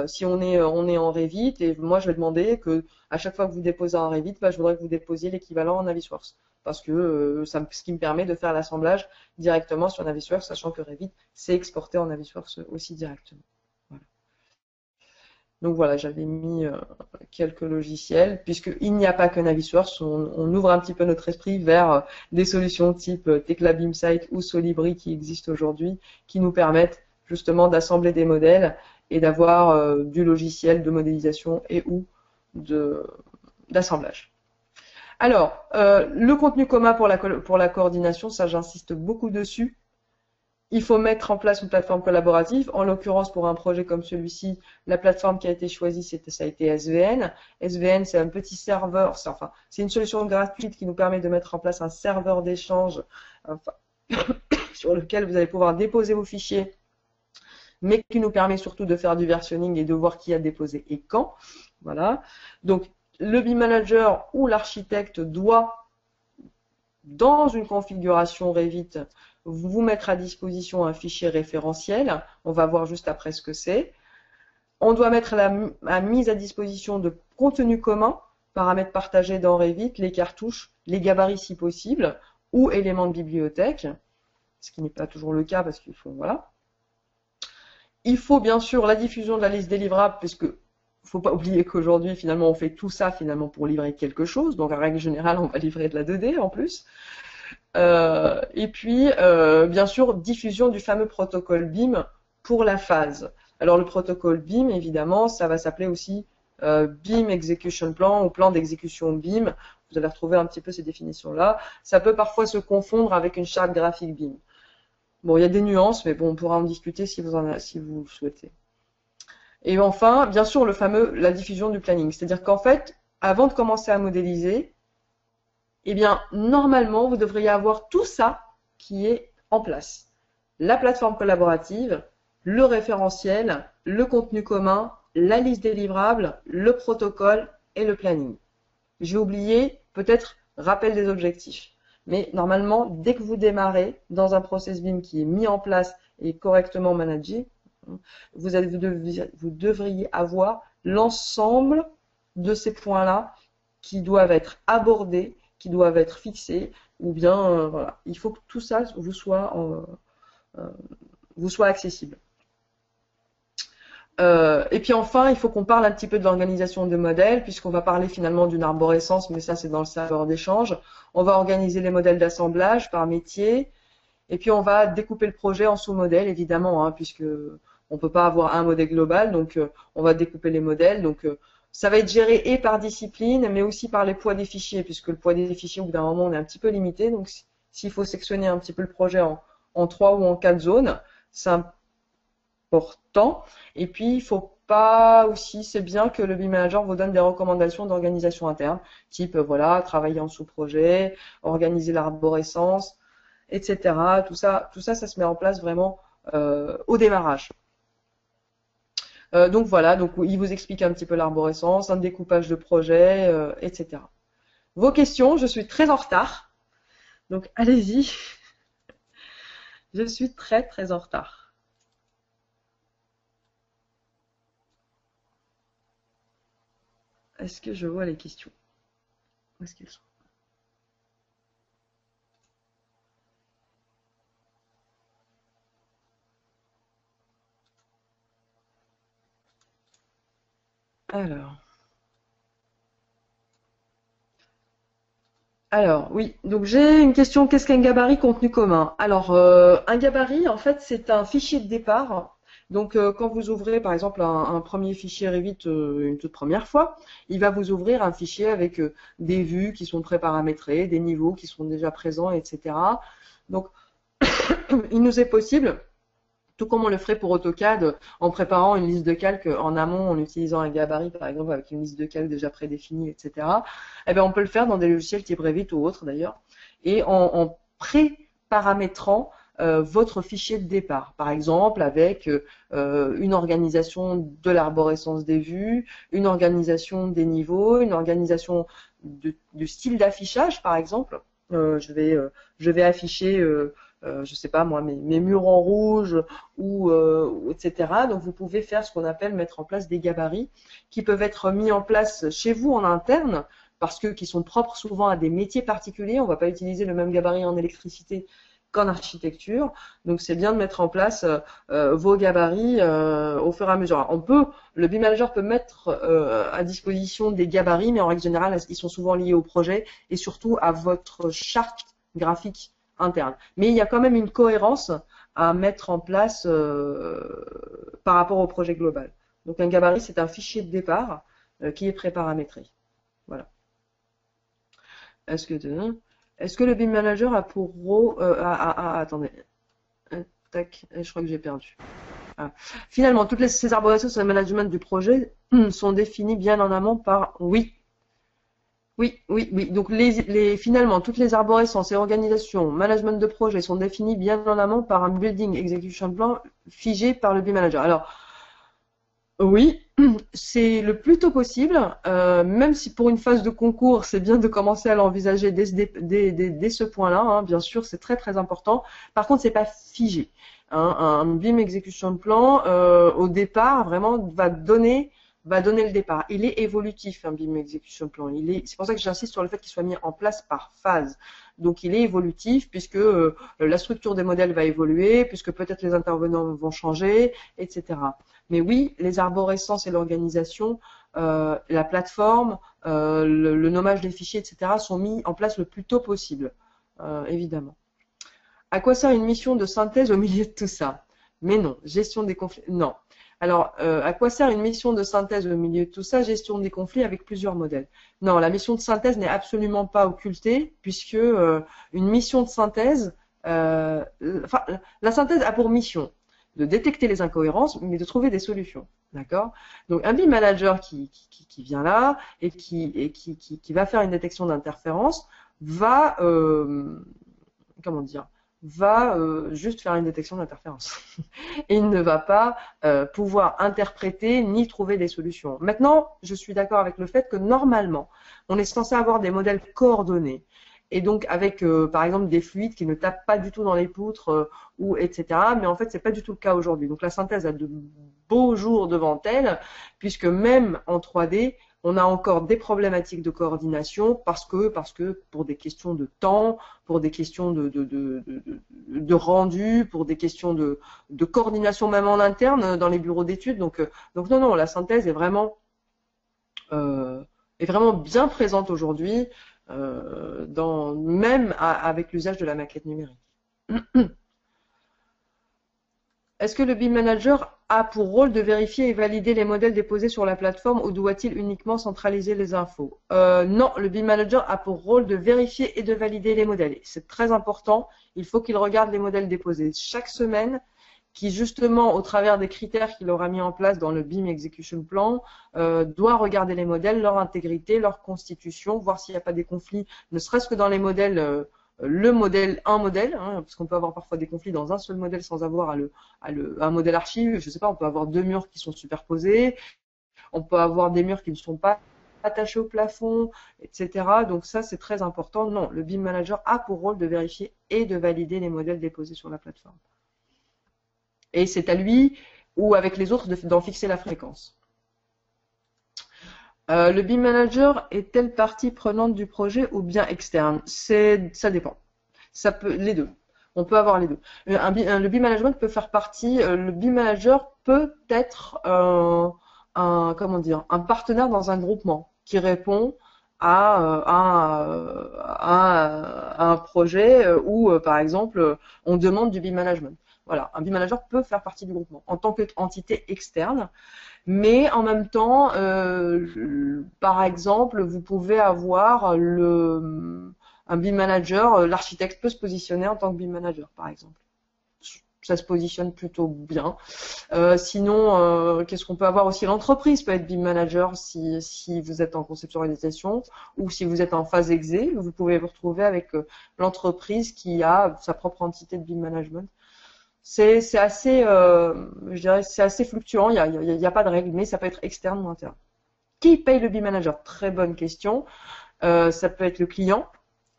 si on est en Revit et moi je vais demander que à chaque fois que vous déposez en Revit, bah, je voudrais que vous déposiez l'équivalent en Navisworks parce que ce qui me permet de faire l'assemblage directement sur Navisworks, sachant que Revit c'est exporté en Navisworks aussi directement. Voilà. Donc voilà, j'avais mis quelques logiciels, puisqu'il n'y a pas que Navisworks, on ouvre un petit peu notre esprit vers des solutions type Tekla BIMsite ou Solibri qui existent aujourd'hui, qui nous permettent justement d'assembler des modèles et d'avoir du logiciel de modélisation et ou d'assemblage. Alors, le contenu commun pour la coordination, ça j'insiste beaucoup dessus. Il faut mettre en place une plateforme collaborative. En l'occurrence, pour un projet comme celui-ci, la plateforme qui a été choisie, ça a été SVN. SVN, c'est un petit serveur, enfin, c'est une solution gratuite qui nous permet de mettre en place un serveur d'échange enfin, sur lequel vous allez pouvoir déposer vos fichiers, mais qui nous permet surtout de faire du versionning et de voir qui a déposé et quand. Voilà. Donc, le BIM manager ou l'architecte doit, dans une configuration Revit, vous mettre à disposition un fichier référentiel. On va voir juste après ce que c'est. On doit mettre la mise à disposition de contenu commun, paramètres partagés dans Revit, les cartouches, les gabarits si possible, ou éléments de bibliothèque, ce qui n'est pas toujours le cas parce qu'il faut, voilà. Il faut bien sûr la diffusion de la liste délivrable, puisque faut pas oublier qu'aujourd'hui, finalement, on fait tout ça finalement pour livrer quelque chose. Donc, en règle générale, on va livrer de la 2D en plus. Et puis, bien sûr, diffusion du fameux protocole BIM pour la phase. Alors, le protocole BIM, évidemment, ça va s'appeler aussi BIM Execution Plan ou plan d'exécution BIM. Vous allez retrouver un petit peu ces définitions-là. Ça peut parfois se confondre avec une charte graphique BIM. Bon, il y a des nuances, mais bon, on pourra en discuter si vous le souhaitez. Et enfin, bien sûr, la diffusion du planning. C'est-à-dire qu'en fait, avant de commencer à modéliser, eh bien, normalement, vous devriez avoir tout ça qui est en place. La plateforme collaborative, le référentiel, le contenu commun, la liste des livrables, le protocole et le planning. J'ai oublié, peut-être, rappel des objectifs. Mais normalement, dès que vous démarrez dans un process BIM qui est mis en place et correctement managé, vous devriez avoir l'ensemble de ces points-là qui doivent être abordés, qui doivent être fixés, ou bien, voilà, il faut que tout ça vous soit accessible. Et puis enfin, il faut qu'on parle un petit peu de l'organisation de modèles, puisqu'on va parler finalement d'une arborescence, mais ça c'est dans le serveur d'échange. On va organiser les modèles d'assemblage par métier, et puis on va découper le projet en sous-modèles, évidemment, hein, puisque on peut pas avoir un modèle global, donc on va découper les modèles. Donc ça va être géré et par discipline, mais aussi par les poids des fichiers, puisque le poids des fichiers, au bout d'un moment, on est un petit peu limité. Donc s'il faut sectionner un petit peu le projet en 3 ou en 4 zones, c'est important. Et puis, il faut pas aussi, c'est bien que le BIM Manager vous donne des recommandations d'organisation interne, type, voilà, travailler en sous-projet, organiser l'arborescence, etc. Tout ça, ça se met en place vraiment au démarrage. Donc voilà, donc il vous explique un petit peu l'arborescence, un découpage de projet, etc. Vos questions, je suis très en retard, donc allez-y. Je suis très très en retard. Est-ce que je vois les questions? Où est-ce qu'elles sont? Alors, oui, donc j'ai une question, qu'est-ce qu'un gabarit contenu commun? Alors, un gabarit, en fait, c'est un fichier de départ. Donc, quand vous ouvrez, par exemple, un premier fichier Revit une toute première fois, il va vous ouvrir un fichier avec des vues qui sont pré-paramétrées, des niveaux qui sont déjà présents, etc. Donc, il nous est possible, tout comme on le ferait pour AutoCAD, en préparant une liste de calques en amont, en utilisant un gabarit, par exemple, avec une liste de calques déjà prédéfinie, etc. Eh bien, on peut le faire dans des logiciels type Revit ou autres, d'ailleurs, et en pré-paramétrant votre fichier de départ. Par exemple, avec une organisation de l'arborescence des vues, une organisation des niveaux, une organisation du style d'affichage, par exemple. Je vais afficher je sais pas moi, mes murs en rouge ou etc. Donc vous pouvez faire ce qu'on appelle mettre en place des gabarits qui peuvent être mis en place chez vous en interne parce que qui sont propres souvent à des métiers particuliers. On va pas utiliser le même gabarit en électricité qu'en architecture. Donc c'est bien de mettre en place vos gabarits au fur et à mesure. Alors, le BIM Manager peut mettre à disposition des gabarits, mais en règle générale, ils sont souvent liés au projet et surtout à votre charte graphique interne. Mais il y a quand même une cohérence à mettre en place par rapport au projet global. Donc un gabarit, c'est un fichier de départ qui est préparamétré. Voilà. Est-ce que le BIM Manager a pour rôle... attendez. Tac, je crois que j'ai perdu. Ah. Finalement, ces arborescences et le management du projet sont définies bien en amont par... Oui. Donc, finalement, toutes les arborescences et organisations, management de projet sont définies bien en amont par un Building Execution Plan figé par le BIM Manager. Alors, oui, c'est le plus tôt possible, même si pour une phase de concours, c'est bien de commencer à l'envisager dès ce point-là, hein, bien sûr, c'est très très important. Par contre, c'est pas figé. Hein, un BIM Execution Plan, au départ, vraiment, va donner le départ. Il est évolutif, un BIM Execution Plan. C'est pour ça que j'insiste sur le fait qu'il soit mis en place par phase. Donc, il est évolutif puisque la structure des modèles va évoluer, puisque peut-être les intervenants vont changer, etc. Mais oui, les arborescences et l'organisation, la plateforme, le nommage des fichiers, etc. sont mis en place le plus tôt possible, évidemment. À quoi sert une mission de synthèse au milieu de tout ça? Mais non, gestion des conflits, non. Alors, à quoi sert une mission de synthèse au milieu de tout ça? Gestion des conflits avec plusieurs modèles. Non, la mission de synthèse n'est absolument pas occultée, puisque une mission de synthèse, la synthèse a pour mission de détecter les incohérences, mais de trouver des solutions. D'accord? Donc, un BIM manager qui vient là et qui va faire une détection d'interférences va, comment dire, va juste faire une détection d'interférence. Et il ne va pas pouvoir interpréter ni trouver des solutions. Maintenant, je suis d'accord avec le fait que normalement, on est censé avoir des modèles coordonnés. Et donc avec par exemple des fluides qui ne tapent pas du tout dans les poutres ou etc. Mais en fait c'est pas du tout le cas aujourd'hui. Donc la synthèse a de beaux jours devant elle, puisque même en 3D on a encore des problématiques de coordination parce que pour des questions de temps, pour des questions de rendu, pour des questions de coordination même en interne dans les bureaux d'études. Donc non, la synthèse est vraiment bien présente aujourd'hui. Même avec l'usage de la maquette numérique. Est-ce que le BIM Manager a pour rôle de vérifier et valider les modèles déposés sur la plateforme ou doit-il uniquement centraliser les infos? Non, le BIM Manager a pour rôle de vérifier et de valider les modèles. C'est très important. Il faut qu'il regarde les modèles déposés chaque semaine, qui justement, au travers des critères qu'il aura mis en place dans le BIM Execution Plan, doit regarder les modèles, leur intégrité, leur constitution, voir s'il n'y a pas des conflits, ne serait-ce que dans les modèles, un modèle, hein, parce qu'on peut avoir parfois des conflits dans un seul modèle sans avoir un modèle archive. Je sais pas, on peut avoir deux murs qui sont superposés, on peut avoir des murs qui ne sont pas attachés au plafond, etc. Donc ça, c'est très important. Non, le BIM Manager a pour rôle de vérifier et de valider les modèles déposés sur la plateforme. Et c'est à lui ou avec les autres d'en fixer la fréquence. Le BIM Manager est-elle partie prenante du projet ou bien externe? Ça dépend. Ça peut, les deux. On peut avoir les deux. Le BIM Management peut faire partie. Le BIM Manager peut être un partenaire dans un groupement qui répond à un projet où, par exemple, on demande du BIM Management. Voilà, un BIM Manager peut faire partie du groupement en tant qu'entité externe, mais en même temps, par exemple, vous pouvez avoir un BIM Manager, l'architecte peut se positionner en tant que BIM Manager, par exemple. Ça se positionne plutôt bien. Sinon, qu'est-ce qu'on peut avoir aussi? L'entreprise peut être BIM Manager si vous êtes en conceptualisation ou si vous êtes en phase exé. Vous pouvez vous retrouver avec l'entreprise qui a sa propre entité de BIM Management. C'est assez, je dirais, c'est assez fluctuant. Il y a pas de règle, mais ça peut être externe ou interne. Qui paye le BIM Manager? Très bonne question. Ça peut être le client.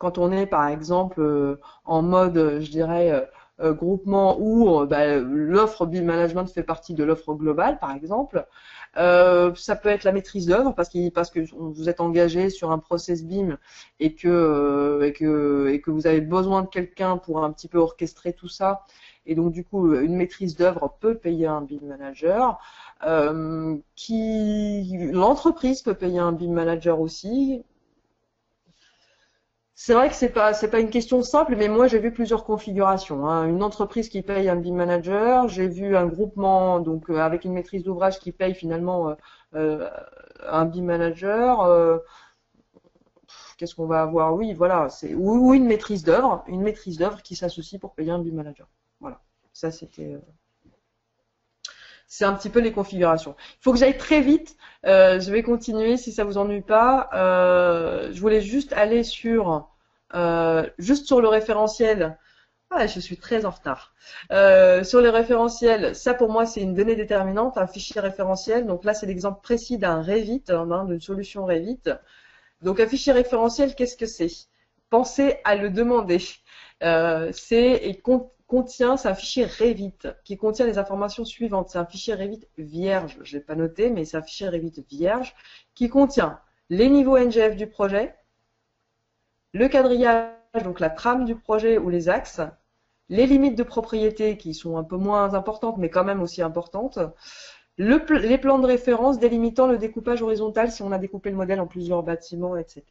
quand on est par exemple en mode, je dirais, groupement où l'offre BIM management fait partie de l'offre globale, par exemple. Ça peut être la maîtrise d'œuvre parce que vous êtes engagé sur un process BIM et que vous avez besoin de quelqu'un pour un petit peu orchestrer tout ça. Et donc du coup, une maîtrise d'œuvre peut payer un BIM manager. L'entreprise peut payer un BIM manager aussi. C'est vrai que c'est pas une question simple, mais moi j'ai vu plusieurs configurations, hein. Une entreprise qui paye un BIM manager, j'ai vu un groupement donc avec une maîtrise d'ouvrage qui paye finalement euh, un BIM manager. Qu'est-ce qu'on va avoir? Oui, voilà, ou une maîtrise d'œuvre qui s'associe pour payer un BIM manager. Voilà, ça c'est un petit peu les configurations. Il faut que j'aille très vite. Je vais continuer si ça vous ennuie pas. Je voulais juste aller juste sur le référentiel. Ah, je suis très en retard. Sur le référentiel, ça pour moi c'est une donnée déterminante, un fichier référentiel. Donc là c'est l'exemple précis d'un Revit, hein, d'une solution Revit. Donc un fichier référentiel, qu'est-ce que c'est? Pensez à le demander. C'est un fichier Revit qui contient les informations suivantes. C'est un fichier Revit vierge, je l'ai pas noté, mais c'est un fichier Revit vierge qui contient les niveaux NGF du projet, le quadrillage, donc la trame du projet ou les axes, les limites de propriété qui sont un peu moins importantes mais quand même aussi importantes, les plans de référence délimitant le découpage horizontal si on a découpé le modèle en plusieurs bâtiments, etc.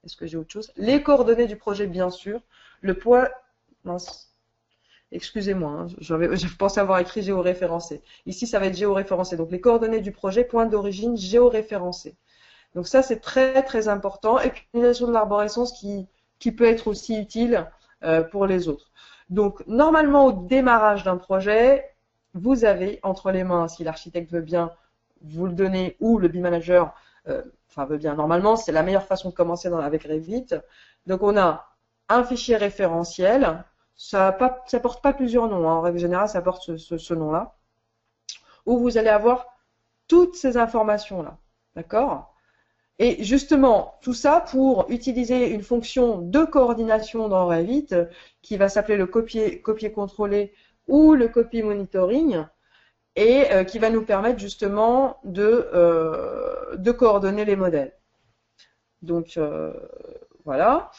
Est-ce que j'ai autre chose? Les coordonnées du projet, bien sûr. Le point... Mince. Excusez-moi, hein, je pensais avoir écrit géoréférencé. Ici, ça va être géoréférencé. Donc, les coordonnées du projet, point d'origine géoréférencé. Donc, ça, c'est très, très important. Et puis, l'utilisation de l'arborescence qui peut être aussi utile pour les autres. Donc, normalement, au démarrage d'un projet, vous avez entre les mains, si l'architecte veut bien vous le donner ou le BIM manager veut bien. Normalement, c'est la meilleure façon de commencer avec Revit. Donc, on a un fichier référentiel. Ça porte pas plusieurs noms, hein. En règle générale, ça porte ce nom-là, où vous allez avoir toutes ces informations-là. D'accord? Et justement, tout ça pour utiliser une fonction de coordination dans Revit qui va s'appeler le copier-contrôler ou le copy-monitoring et qui va nous permettre justement de coordonner les modèles. Donc, voilà.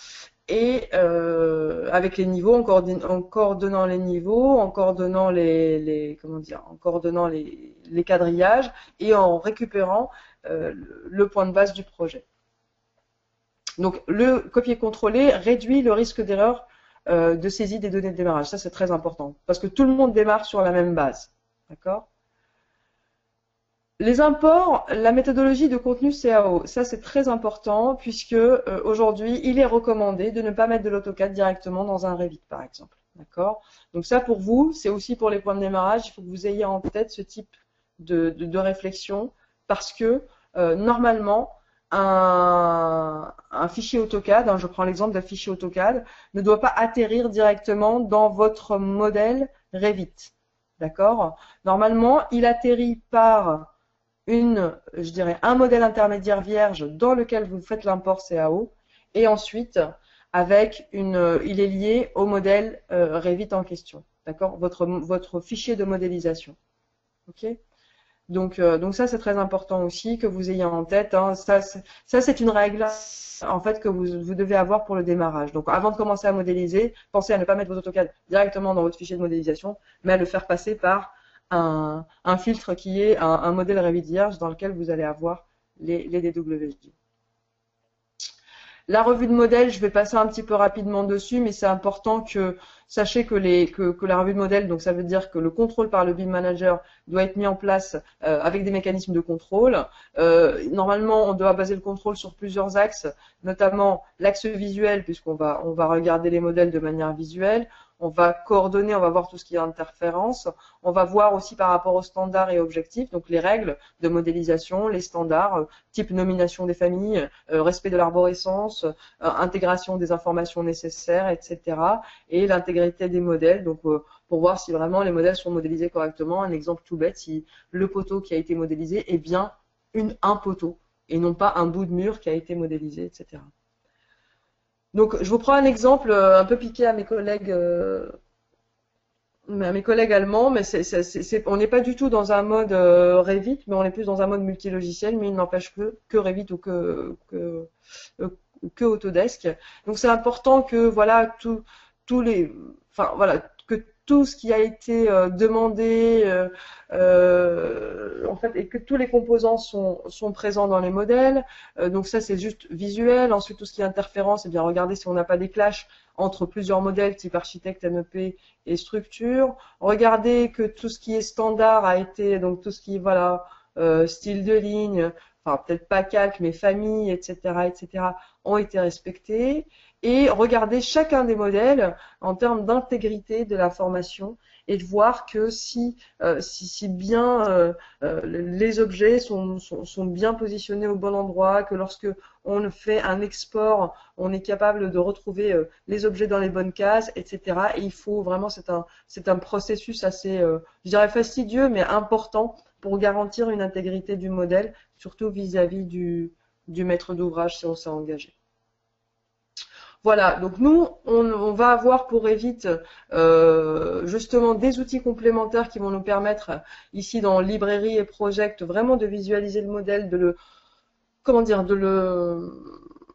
Et avec les niveaux, en coordonnant les niveaux, en coordonnant en coordonnant les quadrillages et en récupérant le point de base du projet. Donc le copier-contrôler réduit le risque d'erreur de saisie des données de démarrage. Ça c'est très important parce que tout le monde démarre sur la même base. D'accord? Les imports, la méthodologie de contenu CAO, ça c'est très important puisque aujourd'hui il est recommandé de ne pas mettre de l'AutoCAD directement dans un Revit par exemple. D'accord? Donc ça pour vous, c'est aussi pour les points de démarrage, il faut que vous ayez en tête ce type de réflexion parce que normalement un fichier AutoCAD, hein, je prends l'exemple d'un fichier AutoCAD, ne doit pas atterrir directement dans votre modèle Revit. D'accord? Normalement, il atterrit par je dirais, un modèle intermédiaire vierge dans lequel vous faites l'import CAO et ensuite il est lié au modèle Revit en question, d'accord, votre fichier de modélisation, ok. Donc ça c'est très important aussi que vous ayez en tête, hein. Ça c'est une règle en fait que vous devez avoir pour le démarrage. Donc avant de commencer à modéliser, pensez à ne pas mettre vos AutoCAD directement dans votre fichier de modélisation, mais à le faire passer par un filtre qui est un modèle Revit vierge dans lequel vous allez avoir les DWG. La revue de modèle, je vais passer un petit peu rapidement dessus, mais c'est important que sachez que la revue de modèle, donc ça veut dire que le contrôle par le BIM manager doit être mis en place avec des mécanismes de contrôle. Normalement, on doit baser le contrôle sur plusieurs axes, notamment l'axe visuel, puisqu'on va regarder les modèles de manière visuelle. On va coordonner, on va voir tout ce qui est interférence. On va voir aussi par rapport aux standards et objectifs, donc les règles de modélisation, les standards, type nomination des familles, respect de l'arborescence, intégration des informations nécessaires, etc. Et l'intégrité des modèles, donc pour voir si vraiment les modèles sont modélisés correctement. Un exemple tout bête, si le poteau qui a été modélisé est bien un poteau et non pas un bout de mur qui a été modélisé, etc. Donc, je vous prends un exemple un peu piqué à mes collègues allemands, mais on n'est pas du tout dans un mode Revit, mais on est plus dans un mode multilogiciel, mais il n'empêche que Revit ou euh, que Autodesk. Donc c'est important que voilà tous les, enfin voilà que tout ce qui a été demandé, en fait, et que tous les composants sont présents dans les modèles. Donc ça c'est juste visuel. Ensuite tout ce qui est interférence, eh bien regardez si on n'a pas des clashs entre plusieurs modèles type architecte, MEP et structure. Regardez que tout ce qui est standard a été, donc tout ce qui est voilà style de ligne, enfin peut-être pas calque mais famille, etc., ont été respectés. Et regardez chacun des modèles en termes d'intégrité de la formation et de voir que si bien les objets sont bien positionnés au bon endroit, que lorsque on fait un export, on est capable de retrouver les objets dans les bonnes cases, etc. Et il faut vraiment, c'est un processus assez, je dirais fastidieux, mais important pour garantir une intégrité du modèle, surtout vis-à-vis du maître d'ouvrage si on s'est engagé. Voilà, donc nous, on va avoir pour Revit justement des outils complémentaires qui vont nous permettre ici dans Librairie et Project vraiment de visualiser le modèle, de le, comment dire, de le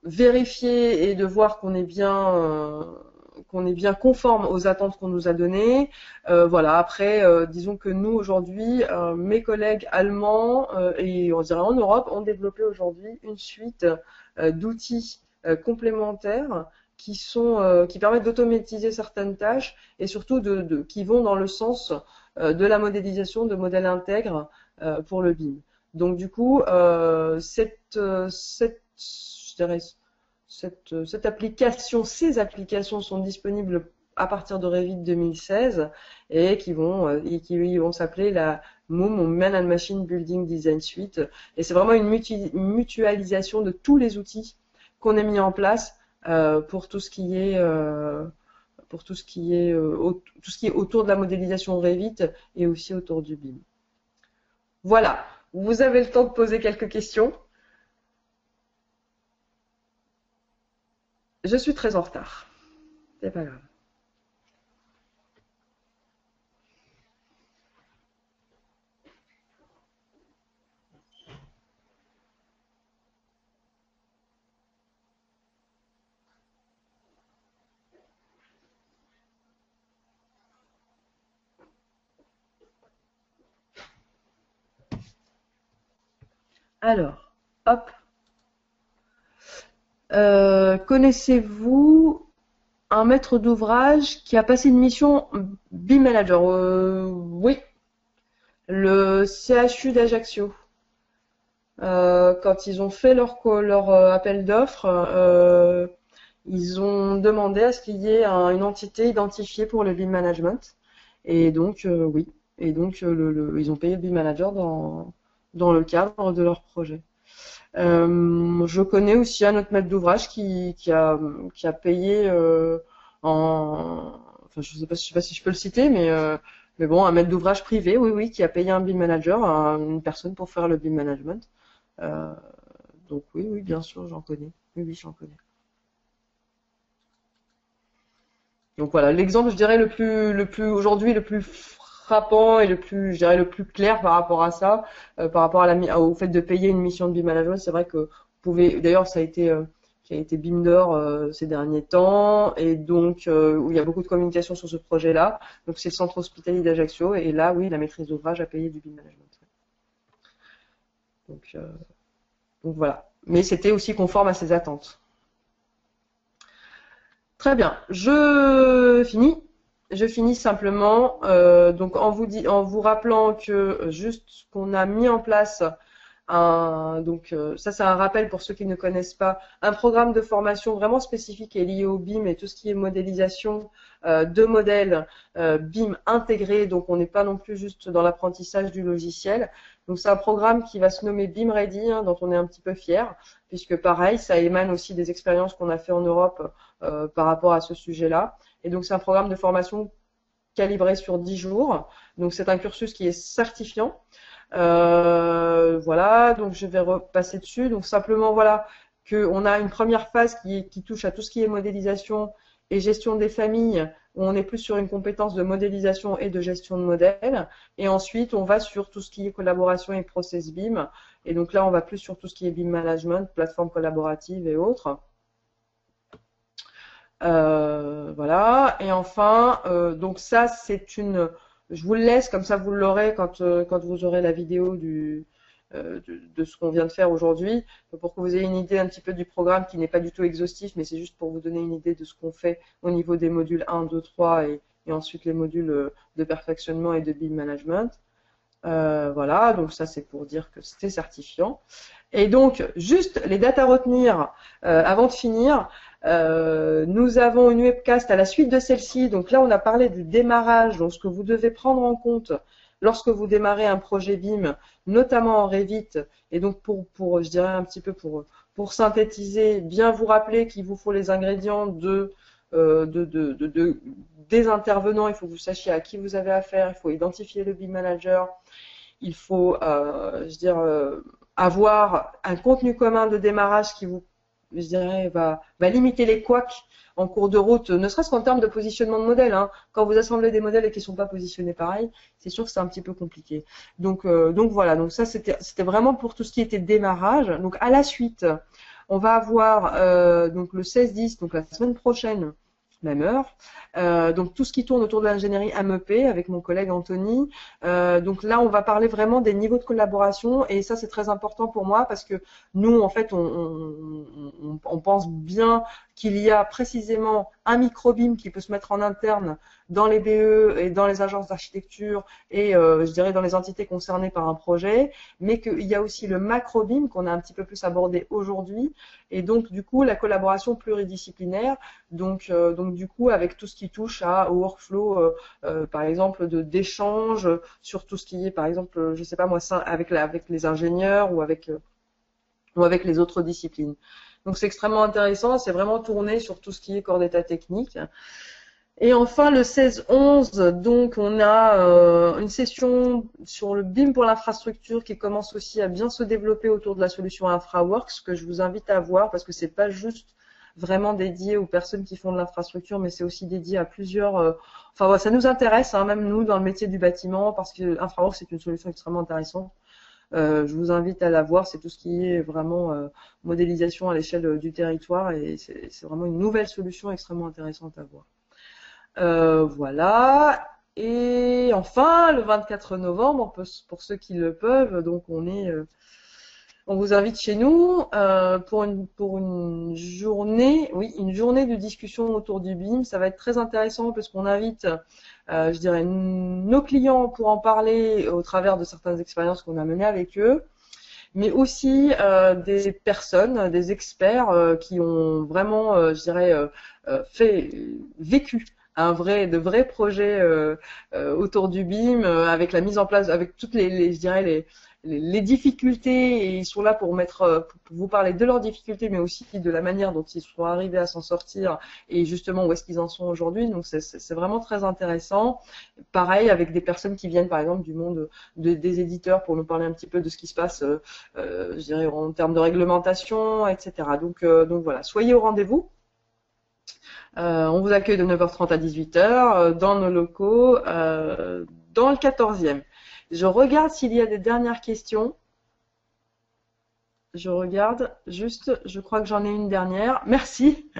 vérifier et de voir qu'on est bien conforme aux attentes qu'on nous a données. Voilà. Après, disons que nous aujourd'hui, mes collègues allemands et on dirait en Europe ont développé aujourd'hui une suite d'outils complémentaires qui permettent d'automatiser certaines tâches et surtout qui vont dans le sens de la modélisation de modèles intègres pour le BIM. Donc du coup, je dirais, cette application, ces applications sont disponibles à partir de Revit 2016 et qui vont s'appeler la MOOM, ou Man and Machine Building Design Suite. Et c'est vraiment une mutualisation de tous les outils qu'on a mis en place pour tout ce qui est tout ce qui est autour de la modélisation Revit et aussi autour du BIM. Voilà, vous avez le temps de poser quelques questions. Je suis très en retard. C'est pas grave. Alors, hop. Connaissez-vous un maître d'ouvrage qui a passé une mission BIM Manager? Oui, le CHU d'Ajaccio. Quand ils ont fait leur appel d'offres, ils ont demandé à ce qu'il y ait une entité identifiée pour le BIM Management. Et donc, oui. Et donc, ils ont payé le BIM Manager dans le cadre de leur projet. Je connais aussi un autre maître d'ouvrage qui a payé enfin je sais pas si je peux le citer, mais bon, un maître d'ouvrage privé, oui, qui a payé un BIM manager à une personne pour faire le BIM management. Euh, donc oui, bien sûr, j'en connais. Oui, j'en connais. Donc voilà, l'exemple, je dirais aujourd'hui le plus frappant et je dirais le plus clair par rapport à ça, par rapport au fait de payer une mission de BIM management, c'est vrai que vous pouvez, d'ailleurs, ça a été BIM d'or ces derniers temps, et donc où il y a beaucoup de communication sur ce projet-là. Donc c'est le centre hospitalier d'Ajaccio, et là, oui, la maîtrise d'ouvrage a payé du BIM management. Donc, euh, donc voilà. Mais c'était aussi conforme à ses attentes. Très bien, je finis. Je finis simplement donc en vous rappelant que juste qu'on a mis en place ça c'est un rappel pour ceux qui ne connaissent pas, un programme de formation vraiment spécifique et lié au BIM et tout ce qui est modélisation de modèles BIM intégrés, donc on n'est pas non plus juste dans l'apprentissage du logiciel. Donc c'est un programme qui va se nommer BIM Ready, dont on est un petit peu fier, puisque pareil, ça émane aussi des expériences qu'on a fait en Europe par rapport à ce sujet-là. Et donc c'est un programme de formation calibré sur 10 jours. Donc c'est un cursus qui est certifiant. Voilà, donc je vais repasser dessus. Donc simplement, voilà, qu'on a une première phase qui touche à tout ce qui est modélisation et gestion des familles, où on est plus sur une compétence de modélisation et de gestion de modèles. Et ensuite, on va sur tout ce qui est collaboration et process BIM. Et donc là, on va plus sur tout ce qui est BIM management, plateforme collaborative et autres. Voilà. Et enfin, donc ça, c'est une... Je vous le laisse, comme ça vous l'aurez quand vous aurez la vidéo de ce qu'on vient de faire aujourd'hui, pour que vous ayez une idée un petit peu du programme qui n'est pas du tout exhaustif, mais c'est juste pour vous donner une idée de ce qu'on fait au niveau des modules 1, 2, 3 et ensuite les modules de perfectionnement et de BIM management. Voilà, donc ça c'est pour dire que c'est certifiant. Et donc, juste les dates à retenir avant de finir. Nous avons une webcast à la suite de celle-ci. Donc là, on a parlé du démarrage, donc ce que vous devez prendre en compte lorsque vous démarrez un projet BIM, notamment en Revit. Et donc, je dirais un petit peu pour synthétiser, bien vous rappeler qu'il vous faut les ingrédients des intervenants. Il faut que vous sachiez à qui vous avez affaire. Il faut identifier le BIM manager. Il faut, avoir un contenu commun de démarrage qui vous, je dirais, va limiter les couacs en cours de route, ne serait-ce qu'en termes de positionnement de modèles. Hein. Quand vous assemblez des modèles et qu'ils ne sont pas positionnés pareil, c'est sûr que c'est un petit peu compliqué. Donc voilà, donc ça c'était vraiment pour tout ce qui était démarrage. Donc à la suite, on va avoir donc le 16-10, donc la semaine prochaine, même heure. Donc tout ce qui tourne autour de l'ingénierie MEP avec mon collègue Anthony. Donc là, on va parler vraiment des niveaux de collaboration et ça c'est très important pour moi parce que nous, en fait, on pense bien qu'il y a précisément un micro-BIM qui peut se mettre en interne dans les BE et dans les agences d'architecture et je dirais dans les entités concernées par un projet, mais qu'il y a aussi le macro-BIM qu'on a un petit peu plus abordé aujourd'hui et donc du coup la collaboration pluridisciplinaire, donc du coup avec tout ce qui touche au workflow par exemple d'échange sur tout ce qui est par exemple je sais pas moi avec les ingénieurs ou avec les autres disciplines. Donc c'est extrêmement intéressant, c'est vraiment tourné sur tout ce qui est corps d'état technique. Et enfin le 16-11, donc on a une session sur le BIM pour l'infrastructure qui commence aussi à bien se développer autour de la solution InfraWorks que je vous invite à voir parce que c'est pas juste vraiment dédié aux personnes qui font de l'infrastructure, mais c'est aussi dédié à plusieurs. Enfin, ouais, ça nous intéresse, hein, même nous dans le métier du bâtiment, parce que InfraWorks c'est une solution extrêmement intéressante. Je vous invite à la voir, c'est tout ce qui est vraiment modélisation à l'échelle du territoire et c'est vraiment une nouvelle solution extrêmement intéressante à voir. Voilà. Et enfin, le 24 novembre, pour ceux qui le peuvent, donc on vous invite chez nous pour une journée, oui, une journée de discussion autour du BIM. Ça va être très intéressant parce qu'on invite, je dirais, nos clients pour en parler au travers de certaines expériences qu'on a menées avec eux, mais aussi des personnes, des experts qui ont vraiment, je dirais, vécu de vrais projets autour du BIM, avec la mise en place, avec toutes je dirais les difficultés, et ils sont là pour vous parler de leurs difficultés, mais aussi de la manière dont ils sont arrivés à s'en sortir et justement où est-ce qu'ils en sont aujourd'hui. Donc c'est vraiment très intéressant. Pareil avec des personnes qui viennent par exemple du monde des éditeurs pour nous parler un petit peu de ce qui se passe, je dirais en termes de réglementation, etc. Donc voilà, soyez au rendez-vous. On vous accueille de 9h30 à 18h dans nos locaux, dans le 14e. Je regarde s'il y a des dernières questions. Je regarde juste, je crois que j'en ai une dernière. Merci,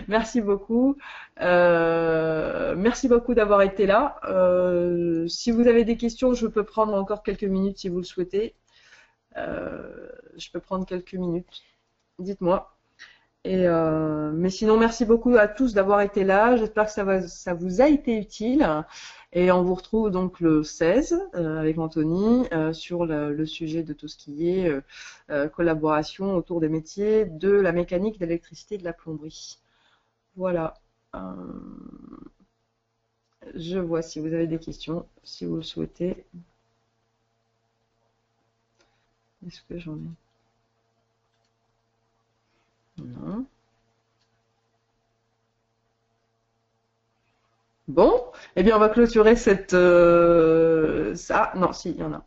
merci beaucoup. Merci beaucoup d'avoir été là. Si vous avez des questions, je peux prendre encore quelques minutes si vous le souhaitez. Je peux prendre quelques minutes. Dites-moi. Mais sinon, merci beaucoup à tous d'avoir été là. J'espère que ça vous a été utile. Et on vous retrouve donc le 16 avec Anthony sur le sujet de tout ce qui est collaboration autour des métiers de la mécanique, de l'électricité et de la plomberie. Voilà. Je vois si vous avez des questions, si vous le souhaitez. Est-ce que j'en ai? Non. Bon, eh bien on va clôturer cette... Ah, non, si, il y en a.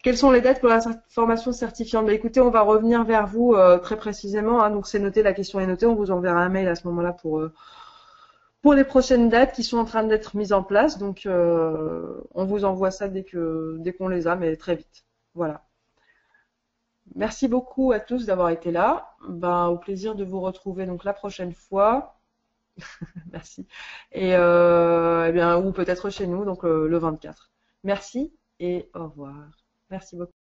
Quelles sont les dates pour la formation certifiante? Bah, écoutez, on va revenir vers vous très précisément, hein. Donc c'est noté, la question est notée. On vous enverra un mail à ce moment-là pour les prochaines dates qui sont en train d'être mises en place. Donc on vous envoie ça dès qu'on les a, mais très vite. Voilà. Merci beaucoup à tous d'avoir été là. Ben, au plaisir de vous retrouver donc la prochaine fois. Merci. Et eh bien, ou peut-être chez nous, donc le 24. Merci et au revoir. Merci beaucoup.